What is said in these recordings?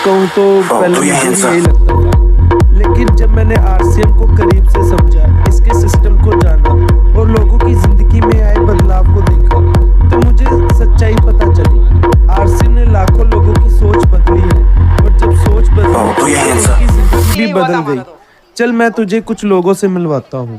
कहूँ तो पहले मुझे भी यही लगता था, लेकिन जब मैंने आरसीएम को करीब से समझा, इसके सिस्टम को जाना और लोगों की जिंदगी में आए बदलाव को देखा, तो मुझे सच्चाई पता चली। आरसीएम ने लाखों लोगों की सोच बदली है, और जब सोच बदली तो उनकी जिंदगी भी बदल गई। चल मैं तुझे कुछ लोगों से मिलवाता हूँ।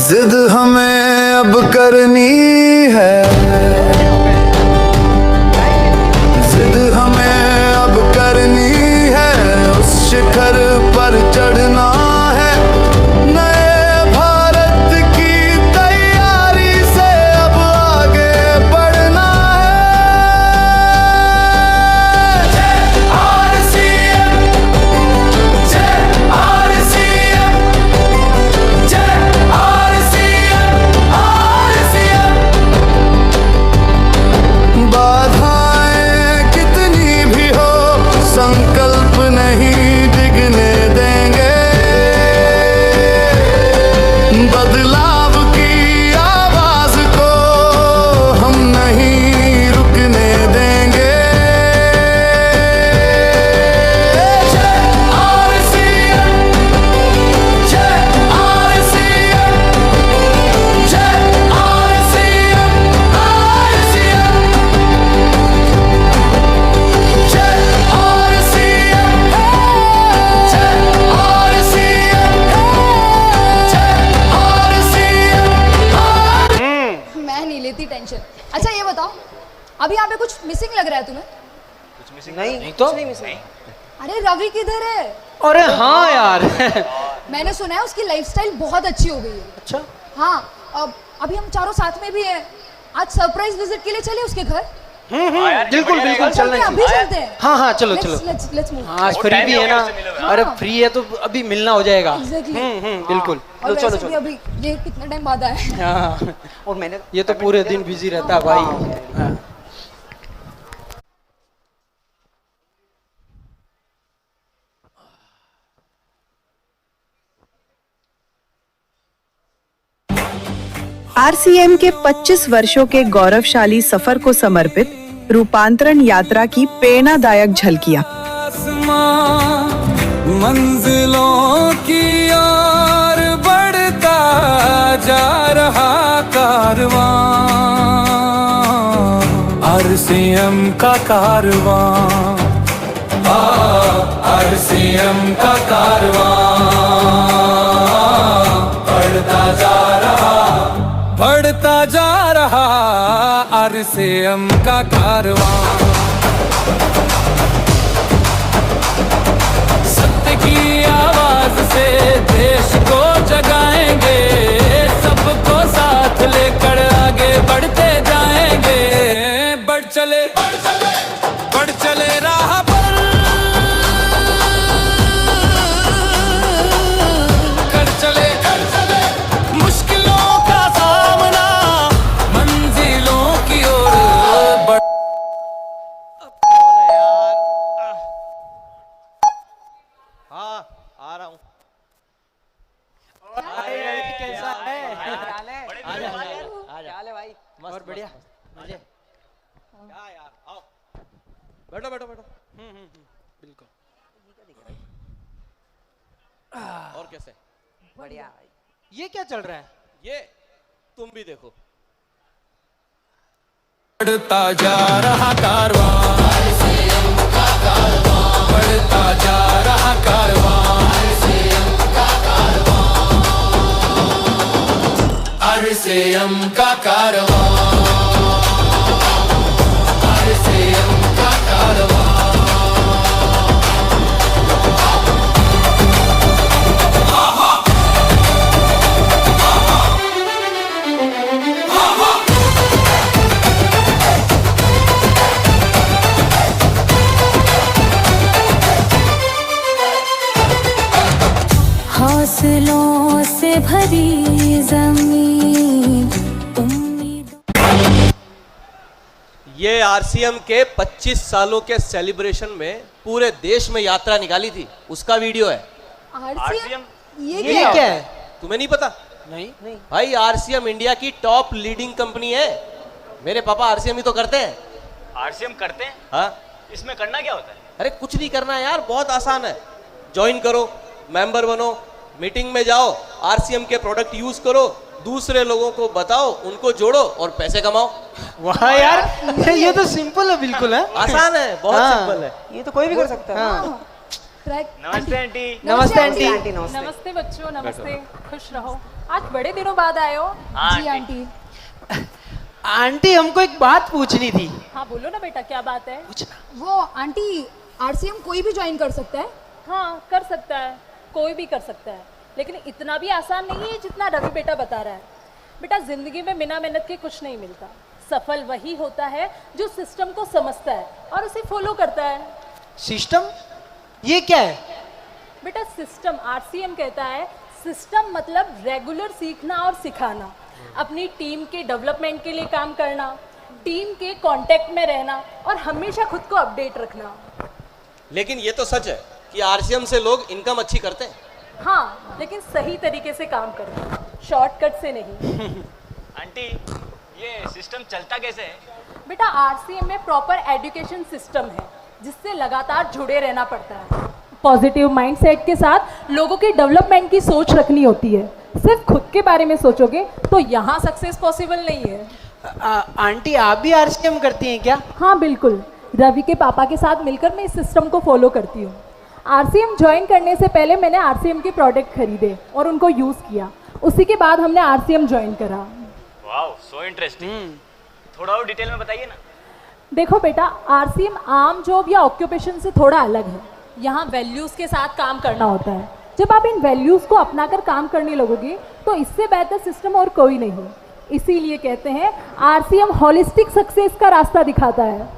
जिद हमें अब करनी है, जिद हमें अब करनी है, उस शिखर पर चढ़ना है, नए भारत की तैयारी से अब आगे बढ़ना है। जय आरसीएम, जय आरसीएम, जय बाधाएं कितनी भी हो, संकल्प नहीं डिगने देंगे, बदलाव की आवाज को हम नहीं रुकने देंगे। जय आरसीएम, जय आरसीएम, जय आरसीएम, आरसीएम, जय आरसीएम, जय आरसीएम, जय आरसीएम। मैं नहीं लेती टेंशन। अच्छा ये बताओ, अभी यहाँ पे कुछ मिसिंग लग रहा है तुम्हें? कुछ मिसिंग नहीं तो नहीं मिसिंग। अरे रवि किधर है? अरे हाँ यार मैंने सुना है उसकी लाइफस्टाइल बहुत अच्छी हो गई है। अच्छा हाँ, अभी हम चारों साथ में भी हैं। आज सरप्राइज विजिट के लिए चले उसके घर? बिल्कुल बिल्कुल चलते चलना हैं, अभी चलते हैं। हाँ हाँ चलो चलो। Let's move. आज फ्री भी है ना। अरे फ्री है तो अभी मिलना हो जाएगा। बिल्कुल और चलो चलो। अभी ये कितने टाइम बाद आया है? हाँ और मैंने ये तो पूरे दिन बिजी रहता है भाई। हाँ। आरसीएम के 25 वर्षों के गौरवशाली सफर को समर्पित रूपांतरण यात्रा की प्रेरणादायक झलकियां। मंजिलों की ओर बढ़ता जा रहा कारवां, आरसीएम का कारवां, आरसीएम का कारवां बढ़ता जा रहा आरसीएम का कारवां। सत्य की आवाज से देश को जगाएंगे, सबको साथ लेकर आगे बढ़ते जाएंगे। बढ़ चले राह पर, कर चले मुश्किलों का सामना, मंजिलों की ओर बढ़। हाँ आ रहा हूँ। कैसा है? आजा भाई, और बढ़िया मजे। क्या यार, आओ बैठो बैठो बैठो। बिल्कुल। और कैसे? बढ़िया। ये क्या चल रहा है? ये तुम भी देखो। बढ़ता जा रहा कारवां, बढ़ता जा रहा कारवां, आरसीएम का कारवां, आरसीएम का कारवां। भरी जमीन उम्मीद। ये आरसीएम के 25 सालों के सेलिब्रेशन में पूरे देश में यात्रा निकाली थी, उसका वीडियो है। आरसीएम ये ये क्या है? तुम्हें नहीं पता? नहीं भाई आरसीएम इंडिया की टॉप लीडिंग कंपनी है। मेरे पापा आरसीएम ही तो करते हैं। आरसीएम करते हैं? हाँ, इसमें करना क्या होता है? अरे कुछ नहीं करना है यार, बहुत आसान है। ज्वाइन करो, मेंबर बनो, मीटिंग में जाओ, आरसीएम के प्रोडक्ट यूज करो, दूसरे लोगों को बताओ, उनको जोड़ो और पैसे कमाओ। वाह यार, ये तो सिंपल है, बिल्कुल है, आसान है, बहुत हाँ। सिंपल है। ये तो कोई भी कर सकता है। हाँ। नमस्ते आंटी। नमस्ते आंटी। नमस्ते बच्चों, नमस्ते, खुश रहो। आज बड़े दिनों बाद आए हो। जी आंटी। आंटी हमको एक बात पूछनी थी। हाँ बोलो ना बेटा, क्या बात है? वो आंटी, आरसीएम कोई भी ज्वाइन कर सकता है? हाँ कर सकता है, कोई भी कर सकता है, लेकिन इतना भी आसान नहीं है जितना रवि बेटा बता रहा है। बेटा जिंदगी में बिना मेहनत के कुछ नहीं मिलता। सफल वही होता है जो सिस्टम को समझता है और उसे फॉलो करता है। सिस्टम? ये क्या है? बेटा सिस्टम, आरसीएम कहता है सिस्टम मतलब रेगुलर सीखना और सिखाना, अपनी टीम के डेवलपमेंट के लिए काम करना, टीम के कांटेक्ट में रहना और हमेशा खुद को अपडेट रखना। लेकिन ये तो सच है कि आरसीएम से लोग इनकम अच्छी करते हैं। हाँ, लेकिन सही तरीके से काम करना, शॉर्टकट से नहीं। आंटी ये सिस्टम चलता कैसे है? बेटा आरसीएम में प्रॉपर एजुकेशन सिस्टम है जिससे लगातार जुड़े रहना पड़ता है। पॉजिटिव माइंडसेट के साथ लोगों की डेवलपमेंट की सोच रखनी होती है। सिर्फ खुद के बारे में सोचोगे तो यहाँ सक्सेस पॉसिबल नहीं है। आंटी आप भी आरसीएम करती हैं क्या? हाँ बिल्कुल, रवि के पापा के साथ मिलकर मैं इस सिस्टम को फॉलो करती हूँ। आरसीएम ज्वाइन करने से पहले मैंने आरसीएम के प्रोडक्ट खरीदे और उनको यूज़ किया, उसी के बाद हमने आरसीएम ज्वाइन करा। Wow, so interesting. थोड़ा और डिटेल में बताइए ना। देखो बेटा, आरसीएम आम जॉब या ऑक्यूपेशन से थोड़ा अलग है। यहाँ वैल्यूज़ के साथ काम करना होता है। जब आप इन वैल्यूज़ को अपनाकर काम करने लगोगे तो इससे बेहतर सिस्टम और कोई नहीं है। इसीलिए कहते हैं आरसीएम होलिस्टिक सक्सेस का रास्ता दिखाता है।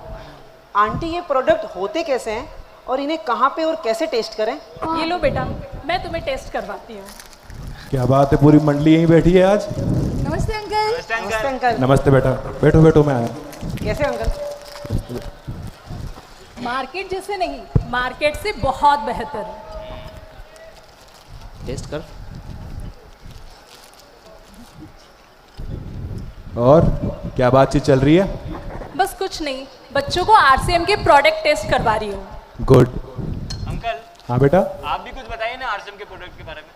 आंटी ये प्रोडक्ट होते कैसे हैं और इन्हें कहाँ पे और कैसे टेस्ट करें? ये लो बेटा, मैं तुम्हें टेस्ट करवाती हूँ। क्या बात है, पूरी मंडली यहीं बैठी है आज। नमस्ते अंकल। नमस्ते अंकल। नमस्ते बेटा, बैठो बैठो, मैं आया। कैसे अंकल? मार्केट जैसे नहीं, मार्केट से बहुत बेहतर है। टेस्ट कर। और क्या बातचीत चल रही है? बस कुछ नहीं, बच्चों को आरसीएम के प्रोडक्ट टेस्ट करवा रही हूँ। गुड। अंकल हाँ बेटा। आप भी कुछ बताइए ना आरसीएम के प्रोडक्ट के बारे में।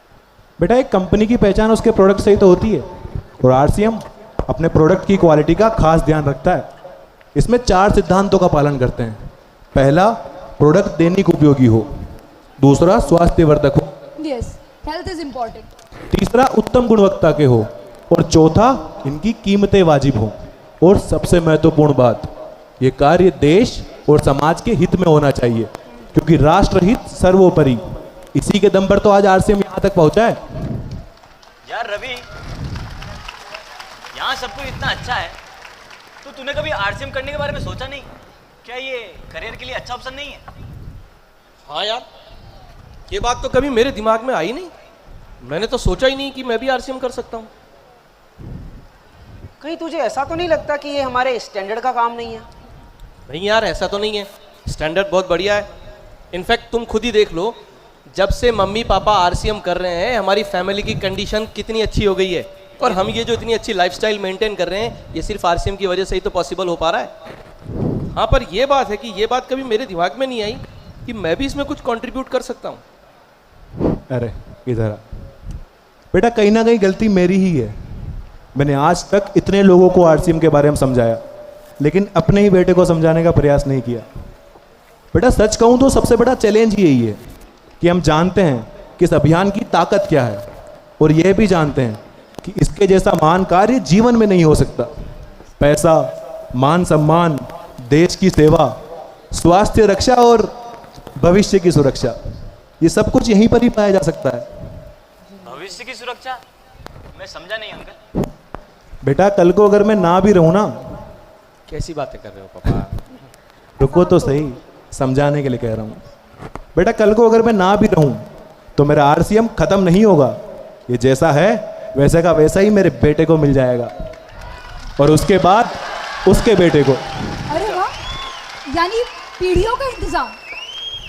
बेटा एक कंपनी की पहचान उसके प्रोडक्ट से ही तो होती है, और आरसीएम अपने प्रोडक्ट की क्वालिटी का खास ध्यान रखता है। इसमें 4 सिद्धांतों का पालन करते हैं। पहला, प्रोडक्ट दैनिक उपयोगी हो। दूसरा, स्वास्थ्यवर्धक हो। Yes, health is important. तीसरा, उत्तम गुणवत्ता के हो। और चौथा, इनकी कीमतें वाजिब हो। और सबसे महत्वपूर्ण बात, ये कार्य देश और समाज के हित में होना चाहिए, क्योंकि राष्ट्रहित सर्वोपरि। इसी के दम पर तो आज आरसीएम यहाँ तक पहुँचा है। यार रवि, यहाँ सब कुछ इतना अच्छा है तो तूने कभी आरसीएम करने के बारे में सोचा नहीं? क्या ये करियर के लिए अच्छा ऑप्शन नहीं है? हाँ यार, ये बात तो कभी मेरे दिमाग में आई नहीं। मैंने तो सोचा ही नहीं कि मैं भी आरसीएम कर सकता हूँ। कहीं तुझे ऐसा तो नहीं लगता कि ये हमारे स्टैंडर्ड का काम नहीं है? नहीं यार, ऐसा तो नहीं है। स्टैंडर्ड बहुत बढ़िया है। इनफैक्ट तुम खुद ही देख लो, जब से मम्मी पापा आरसीएम कर रहे हैं हमारी फैमिली की कंडीशन कितनी अच्छी हो गई है। और हम ये जो इतनी अच्छी लाइफस्टाइल मेंटेन कर रहे हैं, ये सिर्फ आरसीएम की वजह से ही तो पॉसिबल हो पा रहा है। हाँ, पर ये बात है कि ये बात कभी मेरे दिमाग में नहीं आई कि मैं भी इसमें कुछ कंट्रीब्यूट कर सकता हूँ। अरे इधर आ बेटा, कहीं ना कहीं गलती मेरी ही है। मैंने आज तक इतने लोगों को आरसीएम के बारे में समझाया, लेकिन अपने ही बेटे को समझाने का प्रयास नहीं किया। बेटा सच कहूँ तो सबसे बड़ा चैलेंज यही है कि हम जानते हैं कि इस अभियान की ताकत क्या है, और यह भी जानते हैं कि इसके जैसा महान कार्य जीवन में नहीं हो सकता। पैसा, मान सम्मान, देश की सेवा, स्वास्थ्य रक्षा और भविष्य की सुरक्षा, ये सब कुछ यहीं पर ही पाया जा सकता है। भविष्य की सुरक्षा? मैं समझा नहीं अंकल। बेटा कल को अगर मैं ना भी रहूं ना। कैसी बातें कर रहे हो पापा? रुको तो सही, समझाने के लिए कह रहा हूं। बेटा कल को अगर मैं ना भी रहूं तो मेरा आरसीएम खत्म नहीं होगा, ये जैसा है वैसे का वैसा ही मेरे बेटे को मिल जाएगा, और उसके बाद उसके बेटे को। अरे वाह, यानी पीढ़ियों का इंतजाम,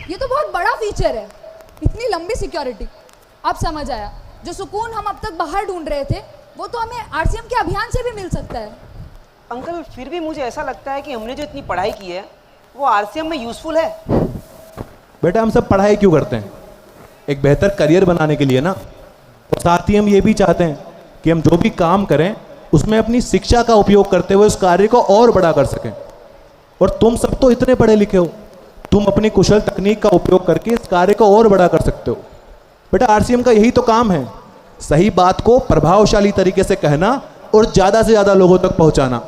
ये तो बहुत बड़ा फीचर है। इतनी लंबी सिक्योरिटी, अब समझ आया। जो सुकून हम अब तक बाहर ढूंढ रहे थे वो तो हमें आरसीएम के अभियान से भी मिल सकता है। अंकल फिर भी मुझे ऐसा लगता है कि हमने जो इतनी पढ़ाई की है वो आरसीएम में यूजफुल है। बेटा हम सब पढ़ाई क्यों करते हैं? एक बेहतर करियर बनाने के लिए ना। और साथ ही हम ये भी चाहते हैं कि हम जो भी काम करें उसमें अपनी शिक्षा का उपयोग करते हुए उस कार्य को और बड़ा कर सकें। और तुम सब तो इतने पढ़े लिखे हो, तुम अपनी कुशल तकनीक का उपयोग करके इस कार्य को और बड़ा कर सकते हो। बेटा आरसीएम का यही तो काम है, सही बात को प्रभावशाली तरीके से कहना और ज़्यादा से ज़्यादा लोगों तक पहुंचाना।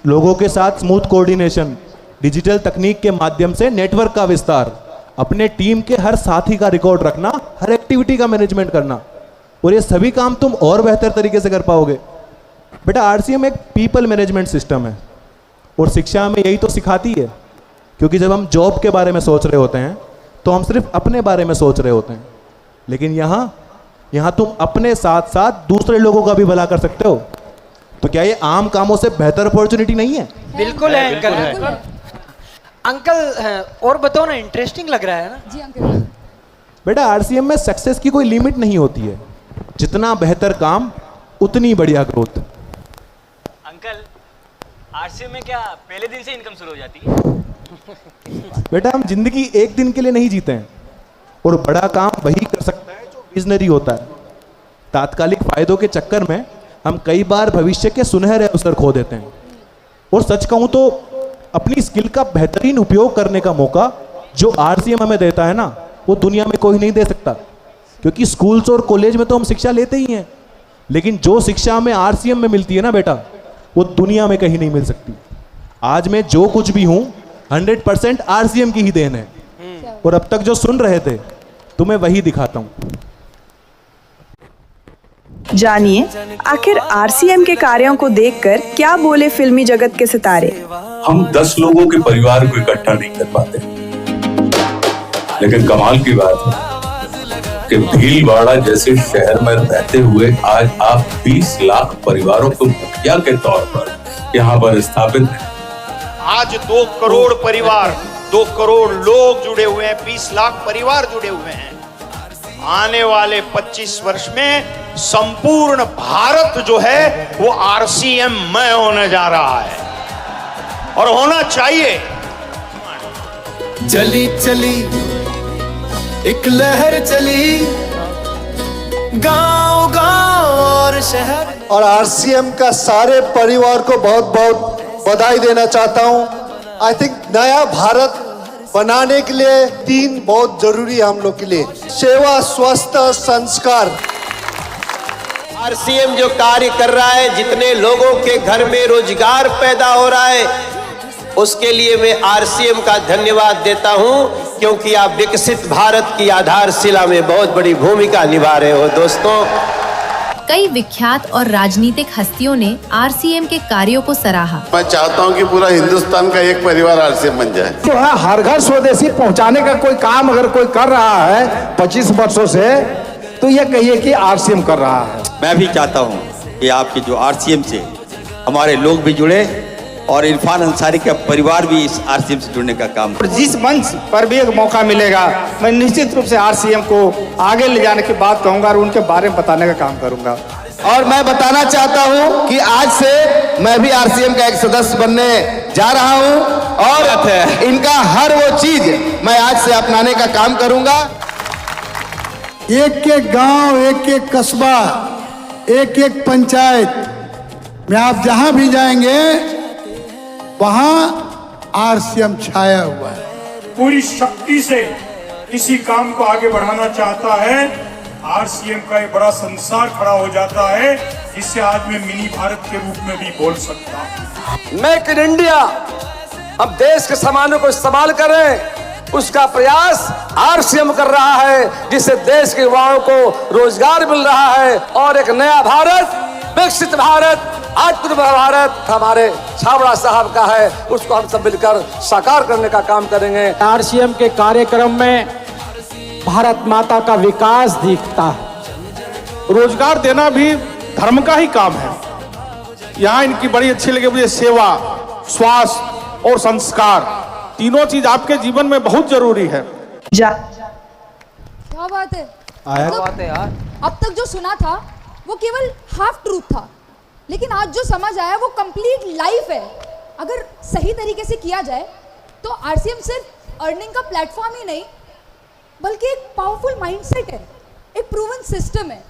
लोगों के साथ स्मूथ कोऑर्डिनेशन, डिजिटल तकनीक के माध्यम से नेटवर्क का विस्तार, अपने टीम के हर साथी का रिकॉर्ड रखना, हर एक्टिविटी का मैनेजमेंट करना, और ये सभी काम तुम और बेहतर तरीके से कर पाओगे। बेटा आरसीएम एक पीपल मैनेजमेंट सिस्टम है और शिक्षा हमें यही तो सिखाती है, क्योंकि जब हम जॉब के बारे में सोच रहे होते हैं तो हम सिर्फ अपने बारे में सोच रहे होते हैं, लेकिन यहाँ तुम अपने साथ साथ दूसरे लोगों का भी भला कर सकते हो। तो क्या ये आम कामों से बेहतर अपॉर्चुनिटी नहीं है? बिल्कुल है अंकल। अंकल और बताओ ना, इंटरेस्टिंग लग रहा है ना। जी अंकल। बेटा आरसीएम में सक्सेस की कोई लिमिट नहीं होती है, जितना बेहतर काम उतनी बढ़िया ग्रोथ। अंकल आरसीएम में क्या पहले दिन से इनकम शुरू हो जाती है? बेटा हम जिंदगी एक दिन के लिए नहीं जीते हैं, और बड़ा काम वही कर सकता है जो विजनरी होता है। तात्कालिक फायदों के चक्कर में हम कई बार भविष्य के सुनहरे अवसर खो देते हैं। और सच कहूं तो अपनी स्किल का बेहतरीन उपयोग करने का मौका जो आरसीएम हमें देता है ना, वो दुनिया में कोई नहीं दे सकता। क्योंकि स्कूल्स और कॉलेज में तो हम शिक्षा लेते ही हैं, लेकिन जो शिक्षा हमें आरसीएम में मिलती है ना बेटा, वो दुनिया में कहीं नहीं मिल सकती। आज मैं जो कुछ भी हूं 100% आरसीएम की ही देन है, और अब तक जो सुन रहे थे तुम्हें वही दिखाता हूं। जानिए आखिर आरसीएम के कार्यों को देखकर क्या बोले फिल्मी जगत के सितारे। हम 10 लोगों के परिवार को इकट्ठा नहीं कर पाते, लेकिन कमाल की बात है कि भीलवाड़ा जैसे शहर में रहते हुए आज आप 20 लाख परिवारों को मुखिया के तौर पर यहाँ पर स्थापित हैं। आज 2 करोड़ परिवार, 2 करोड़ लोग जुड़े हुए हैं, 20 लाख परिवार जुड़े हुए हैं। आने वाले 25 वर्ष में संपूर्ण भारत जो है वो आरसीएम मय होने जा रहा है, और होना चाहिए। चली चली एक लहर चली, गांव गांव और शहर। और आरसीएम का सारे परिवार को बहुत बहुत बधाई देना चाहता हूं। आई थिंक नया भारत बनाने के लिए 3 बहुत जरूरी है हम लोग के लिए: सेवा, स्वास्थ्य, संस्कार। आरसीएम जो कार्य कर रहा है, जितने लोगों के घर में रोजगार पैदा हो रहा है, उसके लिए मैं आरसीएम का धन्यवाद देता हूं, क्योंकि आप विकसित भारत की आधारशिला में बहुत बड़ी भूमिका निभा रहे हो दोस्तों। कई विख्यात और राजनीतिक हस्तियों ने आरसीएम के कार्यों को सराहा। मैं चाहता हूं कि पूरा हिंदुस्तान का एक परिवार आरसीएम बन जाए। जो है हर घर स्वदेशी पहुंचाने का कोई काम अगर कोई कर रहा है 25 वर्षों से, तो ये कहिए कि आरसीएम कर रहा है। मैं भी चाहता हूं कि आपके जो आरसीएम से हमारे लोग भी जुड़े और इरफान अंसारी का परिवार भी इस आरसीएम से जुड़ने का काम। और जिस मंच पर भी एक मौका मिलेगा, मैं निश्चित रूप से आरसीएम को आगे ले जाने की बात कहूंगा और उनके बारे में बताने का काम करूंगा। और मैं बताना चाहता हूं कि आज से मैं भी आरसीएम का एक सदस्य बनने जा रहा हूं, और इनका हर वो चीज मैं आज से अपनाने का काम करूंगा। एक एक गांव, एक एक कस्बा, एक एक पंचायत में आप जहां भी जाएंगे वहां आरसीएम छाया हुआ है। पूरी शक्ति से किसी काम को आगे बढ़ाना चाहता है, आरसीएम का एक बड़ा संसार खड़ा हो जाता है, जिससे आज मैं मिनी भारत के रूप में भी बोल सकता हूं। मेक इन इंडिया, हम देश के सामानों को इस्तेमाल करें, उसका प्रयास आरसीएम कर रहा है, जिससे देश के युवाओं को रोजगार मिल रहा है, और एक नया भारत, विकसित भारत, आत्मनिर्भर भारत हमारे छाबड़ा साहब का है, उसको हम सब मिलकर साकार करने का काम करेंगे। आरसीएम के कार्यक्रम में भारत माता का विकास दिखता है, रोजगार देना भी धर्म का ही काम है। यहाँ इनकी बड़ी अच्छी लगी मुझे सेवा, स्वास्थ्य और संस्कार, तीनों चीज आपके जीवन में बहुत जरूरी है। क्या बात है, बात है यार। अब तक जो सुना था वो केवल हाफ ट्रूथ था, लेकिन आज जो समझ आया वो कंप्लीट लाइफ है। अगर सही तरीके से किया जाए तो आरसीएम सिर्फ अर्निंग का प्लेटफॉर्म ही नहीं बल्कि एक पावरफुल माइंडसेट है, एक प्रूवन सिस्टम है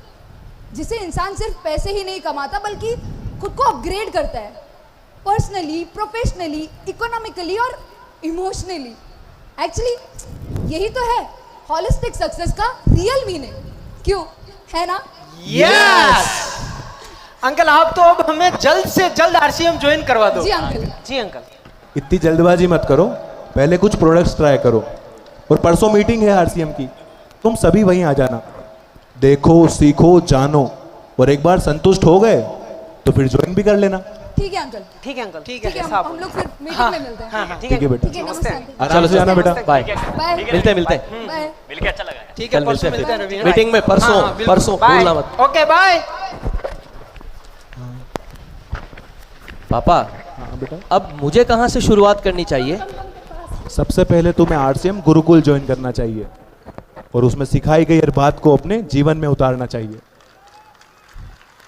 जिसे इंसान सिर्फ पैसे ही नहीं कमाता बल्कि खुद को अपग्रेड करता है, पर्सनली, प्रोफेशनली, इकोनॉमिकली और इमोशनली। एक्चुअली यही तो है हॉलिस्टिक सक्सेस का रियल मीनिंग, क्यों है ना? यस अंकल, आप तो अब हमें जल्द से जल्द आरसीएम ज्वाइन करवा दो। जी अंकल। जी अंकल। इतनी जल्दबाजी मत करो, पहले कुछ प्रोडक्ट्स ट्राई करो। और परसों मीटिंग है आरसीएम की, तुम सभी वहीं आ जाना। देखो, सीखो, जानो, और एक बार संतुष्ट हो गए तो फिर ज्वाइन भी कर लेना। ठीक है अंकल। ठीक है अंकल। ठीक है, हम लोग फिर मीटिंग में मिलते हैं। ठीक है बेटा, ठीक है, नमस्ते। आराम से जाना बेटा। बाय। बाय। मिलते हैं बाय। मिलके अच्छा लगा। ठीक है, कल मिलते परसों हैं मिलते हैं। मीटिंग में, परसों परसों भूलना मत। Okay bye. पापा, बेटा, अब मुझे कहाँ से शुरुआत करनी चाहिए? सबसे पहले तुम्हें आरसीएम गुरुकुल ज्वाइन करना चाहिए और उसमें सिखाई गई हर बात को अपने जीवन में उतारना चाहिए।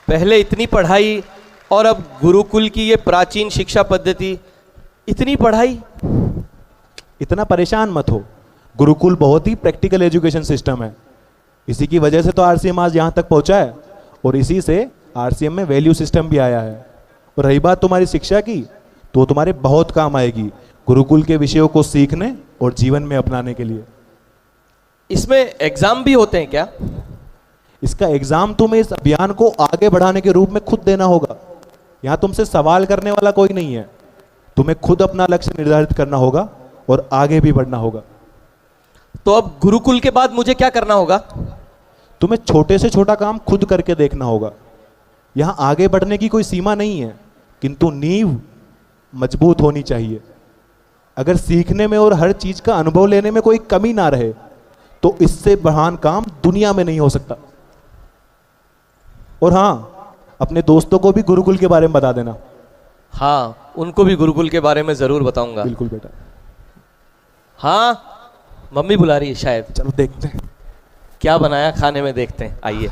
पहले इतनी पढ़ाई और अब गुरुकुल की ये प्राचीन शिक्षा पद्धति, इतनी पढ़ाई। इतना परेशान मत हो, गुरुकुल बहुत ही प्रैक्टिकल एजुकेशन सिस्टम है। इसी की वजह से तो आरसीएम आज यहाँ तक पहुँचा है और इसी से आरसीएम में वैल्यू सिस्टम भी आया है। और रही बात तुम्हारी शिक्षा की, तो तुम्हारे बहुत काम आएगी गुरुकुल के विषयों को सीखने और जीवन में अपनाने के लिए। इसमें एग्जाम भी होते हैं क्या? इसका एग्जाम तुम्हें इस अभियान को आगे बढ़ाने के रूप में खुद देना होगा। यहाँ तुमसे सवाल करने वाला कोई नहीं है, तुम्हें खुद अपना लक्ष्य निर्धारित करना होगा और आगे भी बढ़ना होगा। तो अब गुरुकुल के बाद मुझे क्या करना होगा? तुम्हें छोटे से छोटा काम खुद करके देखना होगा। यहाँ आगे बढ़ने की कोई सीमा नहीं है, किंतु नींव मजबूत होनी चाहिए। अगर सीखने में और हर चीज का अनुभव लेने में कोई कमी ना रहे तो इससे महान काम दुनिया में नहीं हो सकता। और हाँ, अपने दोस्तों को भी गुरुकुल के बारे में बता देना। हाँ, उनको भी गुरुकुल के बारे में जरूर बताऊंगा। बिल्कुल बेटा। हाँ, मम्मी बुला रही है शायद। चलो देखते हैं क्या बनाया खाने में, देखते हैं, आइए।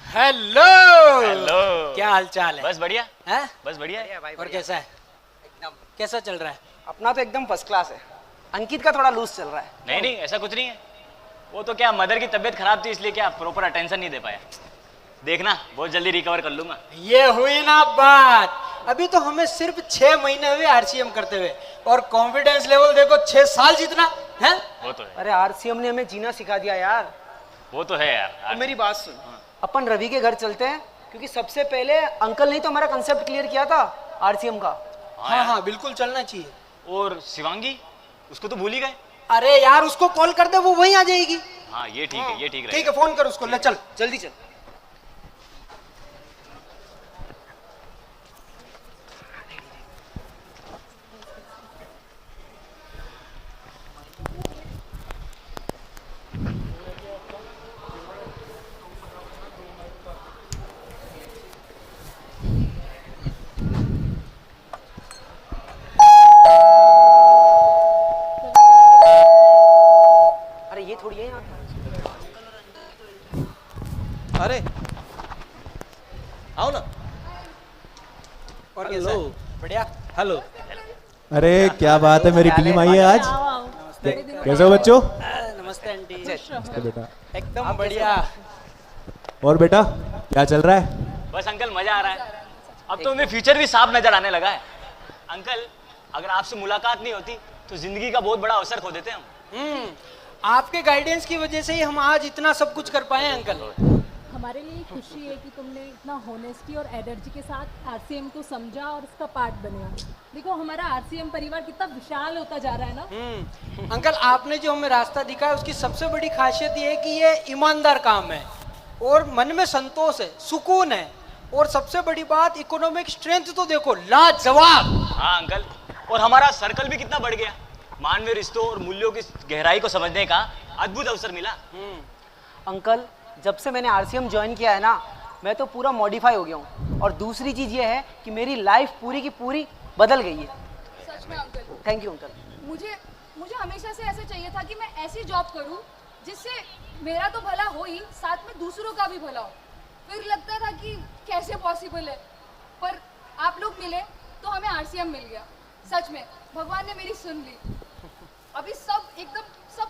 हेलो। हेलो। क्या हाल चाल है? बस बढ़िया है? बस बढ़िया है। और कैसा है? एकदम कैसा चल रहा है? अपना तो एकदम फर्स्ट क्लास है। अंकित का थोड़ा लूज चल रहा है। नहीं नहीं, ऐसा कुछ नहीं है। वो तो क्या, मदर की तबीयत खराब थी इसलिए क्या प्रॉपर अटेंशन नहीं दे पाया। देखना बहुत जल्दी रिकवर कर लूंगा। ये हुई ना बात। अभी तो हमें सिर्फ 6 महीने हुए आरसीएम करते हुए और कॉन्फिडेंस लेवल देखो 6 साल जितना है। वो तो है। अरे आरसीएम ने हमें जीना सिखा दिया यार। वो तो है यार। मेरी बात सुन, अपन रवि के घर चलते हैं, क्योंकि सबसे पहले अंकल ने तो हमारा कंसेप्ट क्लियर किया था आरसीएम का। हाँ हाँ बिल्कुल चलना चाहिए। और शिवांगी, उसको तो भूल ही गए। अरे यार उसको कॉल कर दे, वो वहीं आ जाएगी। हाँ ये ठीक है, ये ठीक ठीक है, फोन कर उसको। ले चल जल्दी चल। ये थोड़ी है यहाँ। अरे आओ ना। और कैसा है? बढ़िया। हेलो। अरे क्या बात है, मेरी टीम आई है आज। कैसे हो बच्चों? नमस्ते आंटी। नमस्ते बेटा। एकदम बढ़िया। और बेटा क्या चल रहा है? बस अंकल मजा आ रहा है। अब तो हमें फ्यूचर भी साफ नजर आने लगा है। अंकल, अगर आपसे मुलाकात नहीं होती तो जिंदगी का बहुत बड़ा अवसर खो देते हैं हम। आपके गाइडेंस की वजह से ही हम आज इतना सब कुछ कर पाए हैं अंकल। हमारे लिए खुशी है कि तुमने इतना होनेस्टी और एनर्जी के साथ आरसीएम को समझा और उसका पार्ट बने हो। देखो हमारा आरसीएम परिवार कितना विशाल होता जा रहा है ना। अंकल आपने जो हमें रास्ता दिखाया उसकी सबसे बड़ी खासियत ये है कि ये ईमानदार काम है और मन में संतोष है, सुकून है, और सबसे बड़ी बात इकोनॉमिक स्ट्रेंथ तो देखो लाजवाब। हाँ अंकल, और हमारा सर्कल भी कितना बढ़ गया। मानवीय रिश्तों और मूल्यों की गहराई को समझने का अद्भुत अवसर मिला। अंकल जब से मैंने आरसीएम ज्वाइन किया है ना, मैं तो पूरा मॉडिफाई हो गया हूँ। और दूसरी चीज़ ये है कि मेरी लाइफ पूरी की पूरी बदल गई है। सच में अंकल, थैंक यू अंकल। मुझे हमेशा से ऐसे चाहिए था कि मैं ऐसी जॉब करूँ जिससे मेरा तो भला हो ही, साथ में दूसरों का भी भला हो। फिर लगता था कि कैसे पॉसिबल है, पर आप लोग मिले तो हमें आरसीएम मिल गया। सच में भगवान ने मेरी सुन ली। अभी सब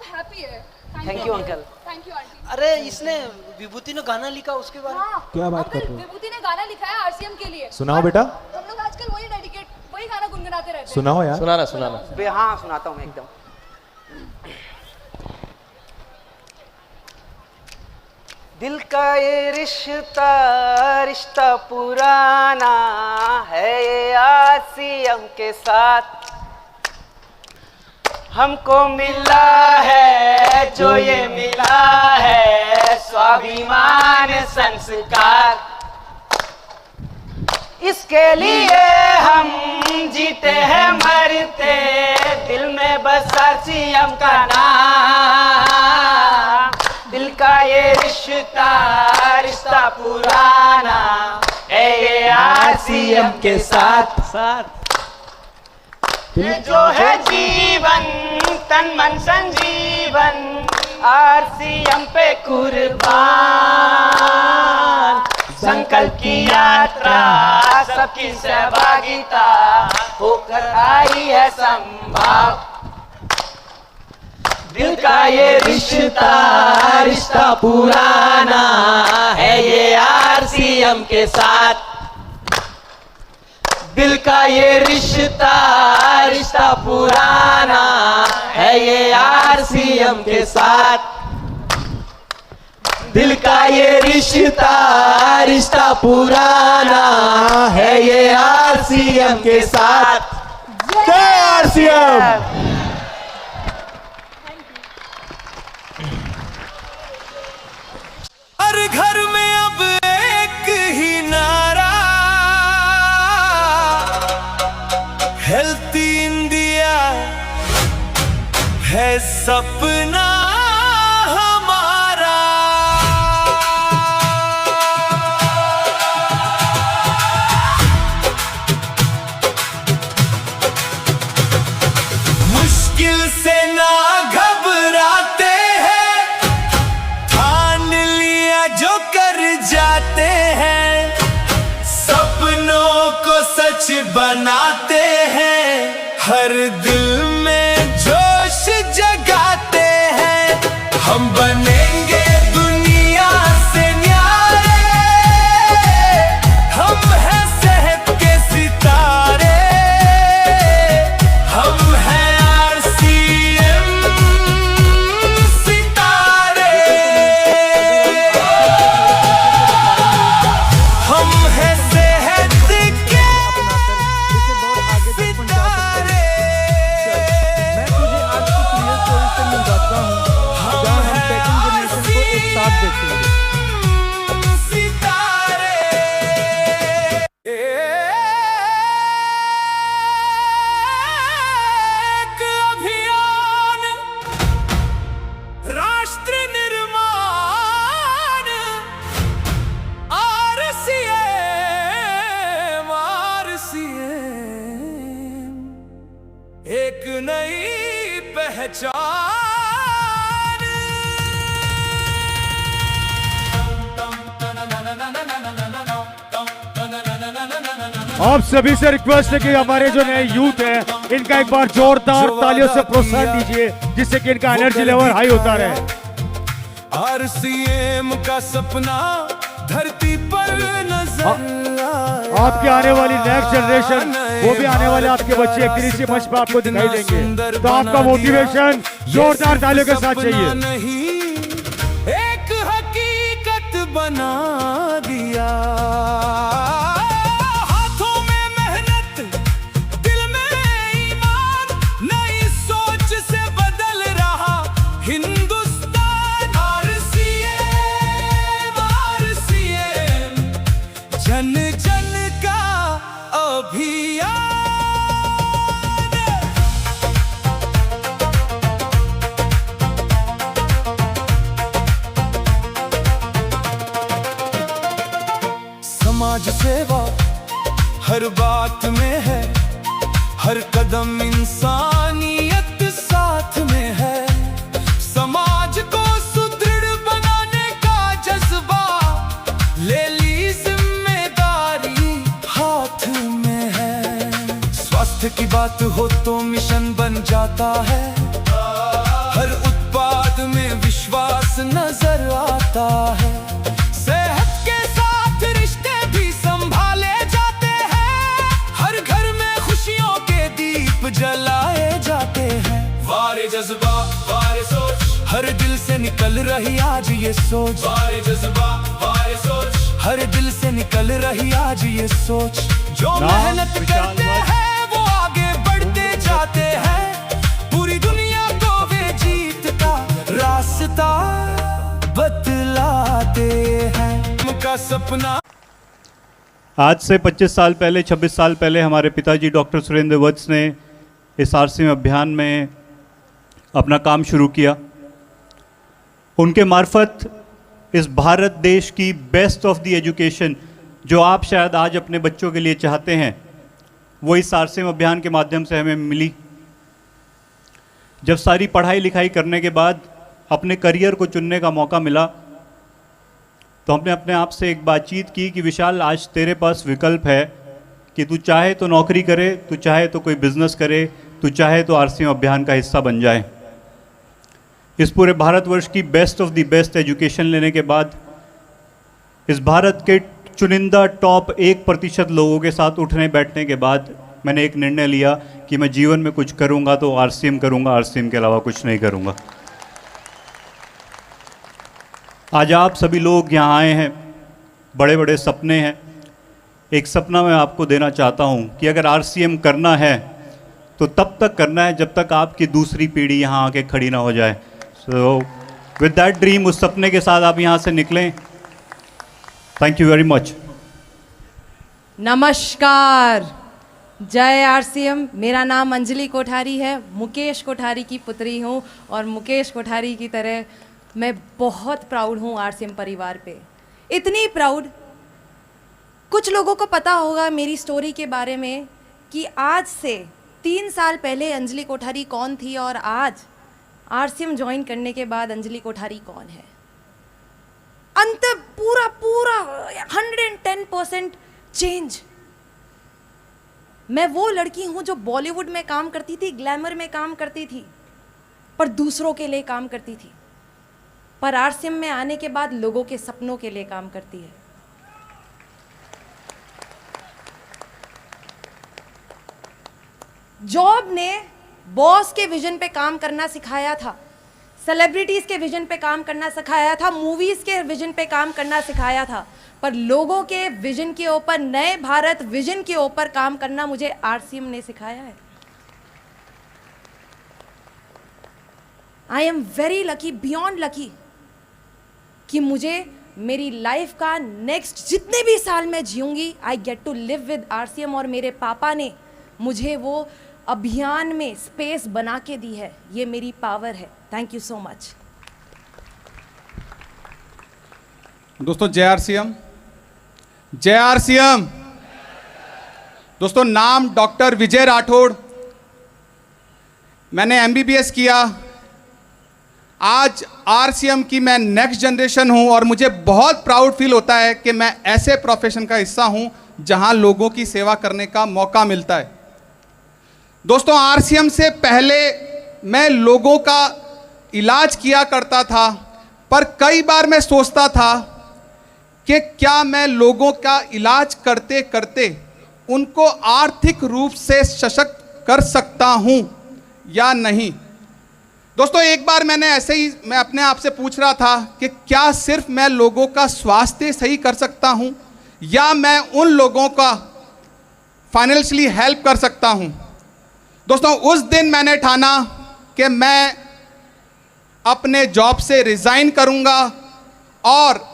हैप्पी है। Thank you uncle. Thank you aunty. अरे इसने विभूति ने गाना लिखा उसके बारे में। हाँ, क्या बात कर रहे हो? विभूति ने गाना लिखा है आरसीएम के लिए। सुनाओ बेटा। हम लोग आजकल वही गाना गुनगुनाते रहते हैं। सुनाओ यार। सुनाना। हाँ सुनाता हूँ मैं एकदम। दिल का ये रिश्ता पुराना है, ये आरसीएम के साथ हमको मिला है जो ये मिला है, स्वाभिमान संस्कार। इसके लिए हम जीते हैं मरते, दिल में बस आरसीएम का नाम। दिल का ये रिश्ता पुराना है, ये आरसीएम के साथ ये जो है जीवन, तन मन संजीवन, आरसीएम पे कुर्बान। संकल्प की यात्रा, सबकी सहभागिता होकर आई है संभव। दिल का ये रिश्ता पुराना है, ये आरसीएम के साथ। दिल का ये रिश्ता पुराना है, ये आरसीएम के साथ। दिल का ये रिश्ता पुराना है, ये आरसीएम के साथ। जय आरसीएम। हर घर में अब एक ही नारा, हेल्थी इंडिया है सपना हमारा। मुश्किल से ना घबराते हैं, ठान लिया जो कर जाते हैं, सपनों को सच बनाते हैं, हर दिल में जोश जगाते हैं। हम बनेंगे दुनिया से न्यारे, हम हैं सेहत के सितारे, हम हैं आरसीएम सितारे, हम हैं सेहत के सितारे। मैं तुझे आज कुछ रियल स्टोरी से मिलवाता हूँ, जहाँ हम पैकिंग जनरेशन को एक साथ देखेंगे। एक अभियान, राष्ट्र निर्माण, आरसीएम, एक नई पहचान। आप सभी से रिक्वेस्ट है कि हमारे जो नए यूथ हैं इनका एक बार जोरदार तालियों से प्रोत्साहन दीजिए, जिससे कि इनका एनर्जी लेवल हाई होता रहे। आरसीएम का सपना धरती पर नजर आपके आने वाली नेक्स्ट जनरेशन, वो भी आने वाले आपके बच्चे एक दिन इसी मंच पर आपको दिखाई देंगे। तो आपका मोटिवेशन जोरदार तालियों के साथ चाहिए। एक हकीकत बना दिया, हाथों में मेहनत, दिल में ईमान, नई सोच से बदल रहा हिंदुस्तान। आरसीएम जन जन का अभियान। समाज सेवा हर बात में है, हर कदम इंसानियत साथ में है। समाज को सुदृढ़ बनाने का जज्बा, ले ली जिम्मेदारी हाथ में है। स्वास्थ्य की बात हो तो मिशन बन जाता है, हर उत्पाद में विश्वास नजर आता है। सेहत के साथ रिश्ते भी संभाले जाते हैं, हर घर में खुशियों के दीप जलाए जाते हैं। वारे जज्बा वारे सोच, हर दिल से निकल रही आज ये सोच। वारे जज्बा वारे सोच, हर दिल से निकल रही आज ये सोच। जो मेहनत करते हैं वो आगे बढ़ते जाते हैं, पूरी दुनिया को वे जीत का रास्ता बतलाते हैं। उनका सपना आज से 25 साल पहले, 26 साल पहले हमारे पिताजी डॉक्टर सुरेंद्र वत्स ने इस आरसीएम अभियान में अपना काम शुरू किया। उनके मार्फत इस भारत देश की बेस्ट ऑफ द एजुकेशन जो आप शायद आज अपने बच्चों के लिए चाहते हैं, वो इस आरसीएम अभियान के माध्यम से हमें मिली। जब सारी पढ़ाई लिखाई करने के बाद अपने करियर को चुनने का मौका मिला, तो हमने अपने आप से एक बातचीत की कि विशाल, आज तेरे पास विकल्प है कि तू चाहे तो नौकरी करे, तू चाहे तो कोई बिजनेस करे, तू चाहे तो आरसीएम अभियान का हिस्सा बन जाए। इस पूरे भारतवर्ष की best of the best education लेने के बाद, इस भारत के चुनिंदा टॉप 1% लोगों के साथ उठने बैठने के बाद मैंने एक निर्णय लिया कि मैं जीवन में कुछ करूंगा तो आरसीएम करूंगा, आरसीएम के अलावा कुछ नहीं करूंगा। आज आप सभी लोग यहाँ आए हैं, बड़े बड़े सपने हैं। एक सपना मैं आपको देना चाहता हूँ कि अगर आरसीएम करना है तो तब तक करना है जब तक आपकी दूसरी पीढ़ी यहाँ आके खड़ी ना हो जाए। सो विद दैट ड्रीम, उस सपने के साथ आप यहाँ से निकलें। Thank you very much. नमस्कार, जय आरसीएम। मेरा नाम अंजलि कोठारी है, मुकेश कोठारी की पुत्री हूँ और मुकेश कोठारी की तरह मैं बहुत प्राउड हूँ आरसीएम परिवार पे। इतनी प्राउड, कुछ लोगों को पता होगा मेरी स्टोरी के बारे में कि आज से 3 साल पहले अंजलि कोठारी कौन थी और आज आरसीएम ज्वाइन करने के बाद अंजलि कोठारी कौन है। अंतर पूरा 110% चेंज। मैं वो लड़की हूँ जो बॉलीवुड में काम करती थी, ग्लैमर में काम करती थी, पर दूसरों के लिए काम करती थी, पर आरसीएम में आने के बाद लोगों के सपनों के लिए काम करती है। जॉब ने बॉस के विजन पे काम करना सिखाया था, सेलिब्रिटीज के विजन पे काम करना सिखाया था, मूवीज के विजन पे काम करना सिखाया था, पर लोगों के विजन के ऊपर, नए भारत विजन के ऊपर काम करना मुझे आरसीएम ने सिखाया है। I am very lucky, beyond lucky, कि मुझे मेरी लाइफ का नेक्स्ट जितने भी साल मैं जीऊंगी, I get to live with RCM. और मेरे पापा ने मुझे वो अभियान में स्पेस बना के दी है, ये मेरी पावर है। Thank you so much. दोस्तों जय आरसीएम, जय आरसीएम। दोस्तों नाम डॉक्टर विजय राठौड़, मैंने एमबीबीएस किया। आज आरसीएम की मैं नेक्स्ट जनरेशन हूं और मुझे बहुत प्राउड फील होता है कि मैं ऐसे प्रोफेशन का हिस्सा हूं जहां लोगों की सेवा करने का मौका मिलता है। दोस्तों आरसीएम से पहले मैं लोगों का इलाज किया करता था, पर कई बार मैं सोचता था कि क्या मैं लोगों का इलाज करते करते उनको आर्थिक रूप से सशक्त कर सकता हूं या नहीं। दोस्तों, एक बार मैंने ऐसे ही मैं अपने आप से पूछ रहा था कि क्या सिर्फ मैं लोगों का स्वास्थ्य सही कर सकता हूं या मैं उन लोगों का फाइनेंशियली हेल्प कर सकता हूं। दोस्तों, उस दिन मैंने ठाना कि मैं अपने जॉब से रिजाइन करूंगा और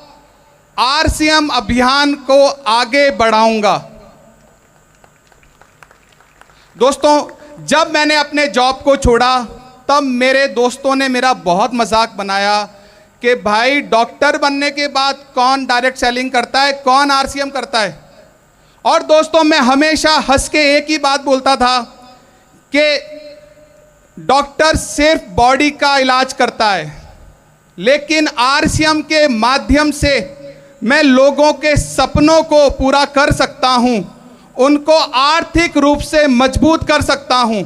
आरसीएम अभियान को आगे बढ़ाऊंगा। दोस्तों, जब मैंने अपने जॉब को छोड़ा तब मेरे दोस्तों ने मेरा बहुत मजाक बनाया कि भाई डॉक्टर बनने के बाद कौन डायरेक्ट सेलिंग करता है, कौन आरसीएम करता है। और दोस्तों, मैं हमेशा हंस के एक ही बात बोलता था कि डॉक्टर सिर्फ बॉडी का इलाज करता है, लेकिन आरसीएम के माध्यम से मैं लोगों के सपनों को पूरा कर सकता हूं, उनको आर्थिक रूप से मजबूत कर सकता हूं।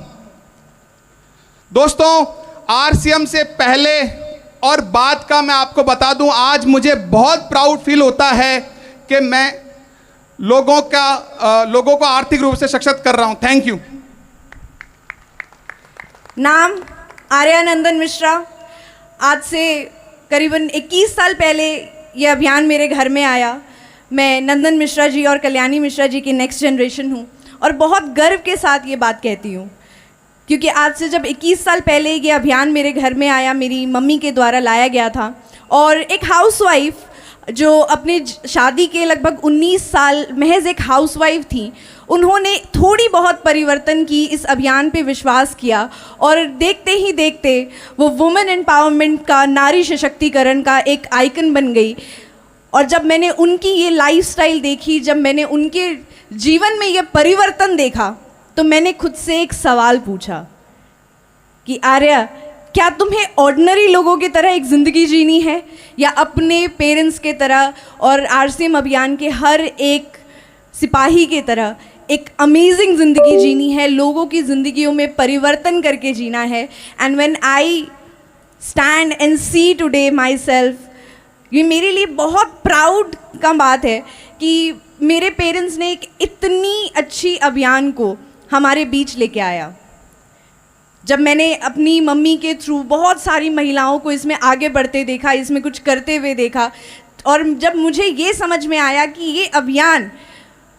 दोस्तों, आरसीएम से पहले और बाद का मैं आपको बता दूं, आज मुझे बहुत प्राउड फील होता है कि मैं लोगों को आर्थिक रूप से सशक्त कर रहा हूं। Thank you. नाम आर्या नंदन मिश्रा। आज से करीबन 21 साल पहले ये अभियान मेरे घर में आया। मैं नंदन मिश्रा जी और कल्याणी मिश्रा जी की नेक्स्ट जनरेशन हूँ और बहुत गर्व के साथ ये बात कहती हूँ, क्योंकि आज से जब 21 साल पहले ये अभियान मेरे घर में आया, मेरी मम्मी के द्वारा लाया गया था और एक हाउसवाइफ जो अपने शादी के लगभग 19 साल महज एक हाउसवाइफ थी, उन्होंने थोड़ी बहुत परिवर्तन की, इस अभियान पे विश्वास किया और देखते ही देखते वो वुमेन एम्पावरमेंट का, नारी सशक्तिकरण का एक आइकन बन गई। और जब मैंने उनकी ये लाइफस्टाइल देखी, जब मैंने उनके जीवन में ये परिवर्तन देखा, तो मैंने खुद से एक सवाल पूछा कि आर्या, क्या तुम्हें ऑर्डिनरी लोगों की तरह एक ज़िंदगी जीनी है या अपने पेरेंट्स के तरह और आरसीएम अभियान के हर एक सिपाही के तरह एक अमेजिंग ज़िंदगी जीनी है, लोगों की ज़िंदगियों में परिवर्तन करके जीना है। And when I stand and see today myself, ये मेरे लिए बहुत प्राउड का बात है कि मेरे पेरेंट्स ने एक इतनी अच्छी अभियान को हमारे बीच लेके आया। जब मैंने अपनी मम्मी के थ्रू बहुत सारी महिलाओं को इसमें आगे बढ़ते देखा, इसमें कुछ करते हुए देखा, और जब मुझे ये समझ में आया कि ये अभियान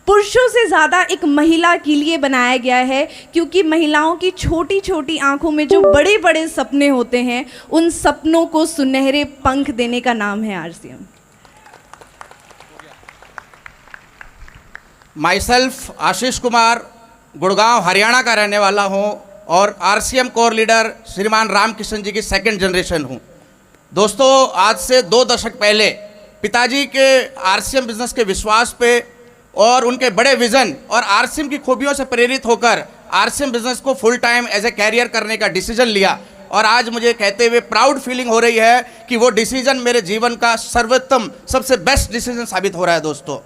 पुरुषों से ज़्यादा एक महिला के लिए बनाया गया है, क्योंकि महिलाओं की छोटी छोटी आंखों में जो बड़े बड़े सपने होते हैं, उन सपनों को सुनहरे पंख देने का नाम है RCM. My self Ashish Kumar, Gurgaon Haryana का रहने वाला हूँ और आरसीएम कोर लीडर श्रीमान रामकिशन जी की सेकंड जनरेशन हूँ। दोस्तों, आज से 2 दशक पहले पिताजी के आरसीएम बिजनेस के विश्वास पे और उनके बड़े विजन और आरसीएम की खूबियों से प्रेरित होकर आरसीएम बिजनेस को full time as a career करने का डिसीजन लिया, और आज मुझे कहते हुए प्राउड फीलिंग हो रही है कि वो डिसीजन मेरे जीवन का सर्वोत्तम, सबसे बेस्ट डिसीजन साबित हो रहा है। दोस्तों,